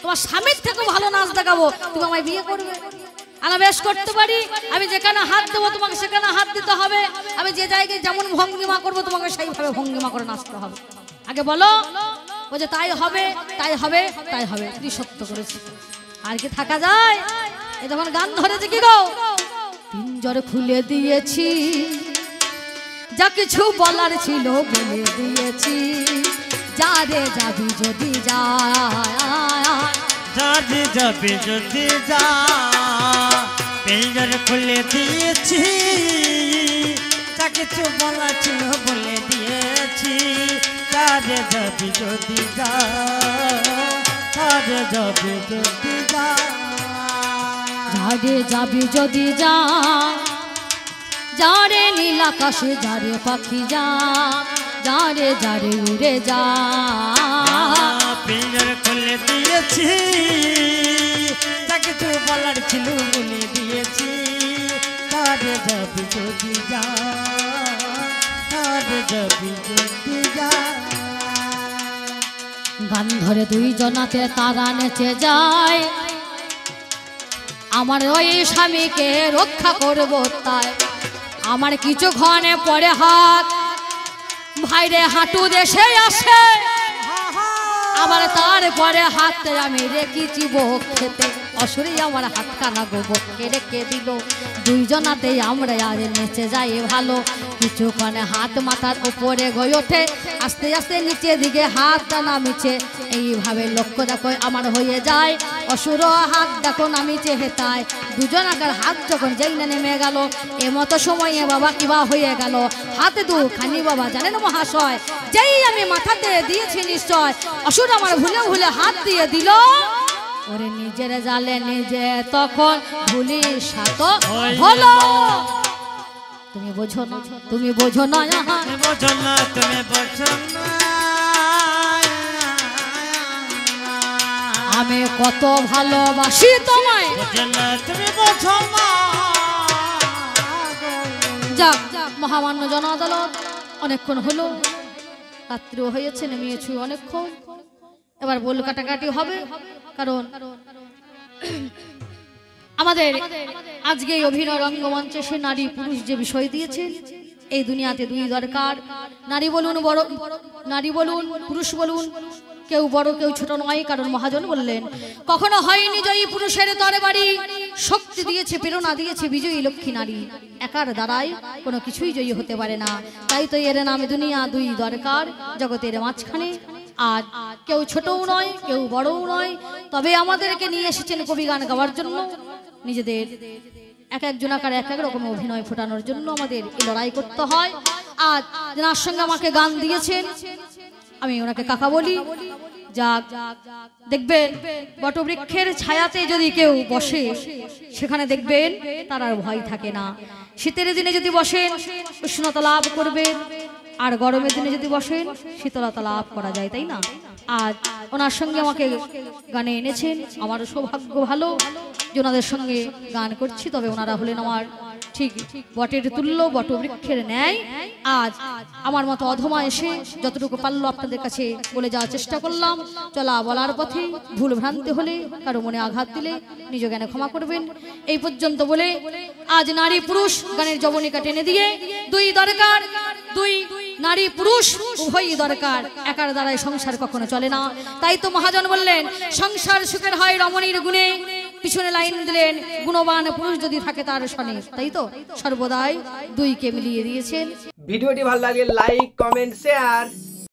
তোমার স্বামীর থেকে ভালো নাচ দেখাবো, তুমি আমায় বিয়ে করবে। আমি বেশ করতে পারি, আমি যেখানে হাত দেবো তোমাকে সেখানে হাত দিতে হবে, আমি যে জায়গায় যেমন ভঙ্গিমা করবো তোমাকে সেইভাবে ভঙ্গিমা করে নাচতে হবে। আগে বলো। বলছে তাই হবে, তাই হবে, তাই হবে। তুই সত্য করেছিস, আর কি থাকা যায়? এ তখন গান ধরেছে কি গো, পিঞ্জর খুলে দিয়েছি, যা কিছু বলার ছিল বলে দিয়েছি, যা রে যাবি যদি যা, যাবি যাবি যদি যা, পিঞ্জর খুলে দিয়েছি, যা কিছু বলা ছিল বলে দিয়েছি, যারে যাবি যদি যা, যারে যাবি যদি যা, যারে যাবি যদি যা, যারে নীল আকাশে যারে পাখি যা, যারে যারে উড়ে যা, পিঞ্জর খুলে দিয়েছি, যা কিছু বলার ছিল বলে দিয়েছি, যারে যাবি যদি যা, যারে যাবি যদি যা। গান ধরে দুই জনাতে তারা নেচে যায়, আমার ওই স্বামীকে রক্ষা করব তাই। আমার কিছুক্ষণে পরে হাত ভাইরে হাঁটু দেশে আসে, আবার তারপরে হাতে আমি রেখেছি বক খেতে, অসুরে আমার হাত কানা গোবরকে রেখে দিল। দুইজনাতেই আমরা আজ নেচে যাই ভালো, কিছুক্ষণে হাত মাথার উপরে গই ওঠে, আস্তে আস্তে নিচে দিকে হাতটা নামিছে, এইভাবে লক্ষ্য দেখো আমার হয়ে যায়। অসুর হাত দেখো নামিছে হেতায়, দুজনাকার হাত যখন যেই না নেমে গেল, এমতো সময়ে বাবা কিবা হয়ে গেল। হাতে দুখানি বাবা জানেন মহাশয়, যেই আমি মাথাতে দিয়েছি নিশ্চয়, অসুর আমার ভুলে ভুলে হাত দিয়ে দিল। ওরে নিজের জালে নিজে তখন ভুলি সাত হলো। তুমি বোঝো না, তুমি বোঝো না, তুমি বোঝো না, তুমি বোঝো না, আমি কত ভালোবাসি তোমায়। বোঝো না, তুমি বোঝো না। যাক মহামান্য জন আদালত, অনেকক্ষণ হলো, রাত্রিও হয়েছে, নেমেছি অনেকক্ষণ, এবার বল কাটাকাটি হবে। কারণ আমাদের আজকে এই অভিনয় রঙ্গমঞ্চে সে নারী পুরুষ যে বিষয় দিয়েছে, এই দুনিয়াতে দুই দরকার, নারী বলুন বড়, নারী বলুন পুরুষ বলুন, কেউ বড় কেউ ছোট নয়। কারণ মহাজন বললেন কখনো হয়নি জয়ী পুরুষের তরবারি, শক্তি দিয়েছে প্রেরণা দিয়েছে বিজয়ী লক্ষ্মী নারী, একার দ্বারাই কোনো কিছুই জয়ী হতে পারে না। তাই তো এর নামে দুনিয়া দুই দরকার, জগতের মাঝখানে। আর কেউ ছোটও নয় কেউ বড়ও নয়, তবে আমাদেরকে নিয়ে এসেছেন কবি গান গাওয়ার জন্য, নিজেদের এক একজন আকার এক এক রকম অভিনয় ফোটানোর জন্য আমাদের এই লড়াই করতে হয়। আর যার সঙ্গে আমাকে গান দিয়েছেন, আমি ওনাকে কাকা বলি। যাক দেখবেন বটবৃক্ষের ছায়াতে যদি কেউ বসে, সেখানে দেখবেন তার আর ভয় থাকে না। শীতের দিনে যদি বসেন উষ্ণতা লাভ করবেন, আর গরমের দিনে যদি বসেন শীতলতা লাভ করা যায়, তাই না? আর ওনার সঙ্গে আমাকে গানে এনেছেন, আমার সৌভাগ্য ভালো যে ওনাদের সঙ্গে গান করছি। তবে ওনারা হলেন আমার ঠিক বটের তুল্য, বটবৃক্ষের ন্যায়। আজ আমার মতো অধমা এসে যতটুকু পারলো আপনাদের কাছে বলে যাওয়ার চেষ্টা করলাম। চলা বলার পথে ভুল ভ্রান্তি হলে, কারো মনে আঘাত দিলে নিজ জ্ঞানে ক্ষমা করবেন। এই পর্যন্ত বলে আজ নারী পুরুষ গানের জবনিকা টেনে দিয়ে, দুই দরকার, দুই নারী পুরুষ উভয়ই দরকার, একার দ্বারাই সংসার কখনো চলে না। তাই তো মহাজন বললেন সংসার সুখের হয় রমণীর গুণে, পিছনে লাইন দিলেন গুণবান পুরুষ যদি থাকে তার সনে। তাই তো সর্বদাই দুইকে মিলিয়ে দিয়েছেন। ভিডিওটি ভালো লাগলে লাইক কমেন্ট শেয়ার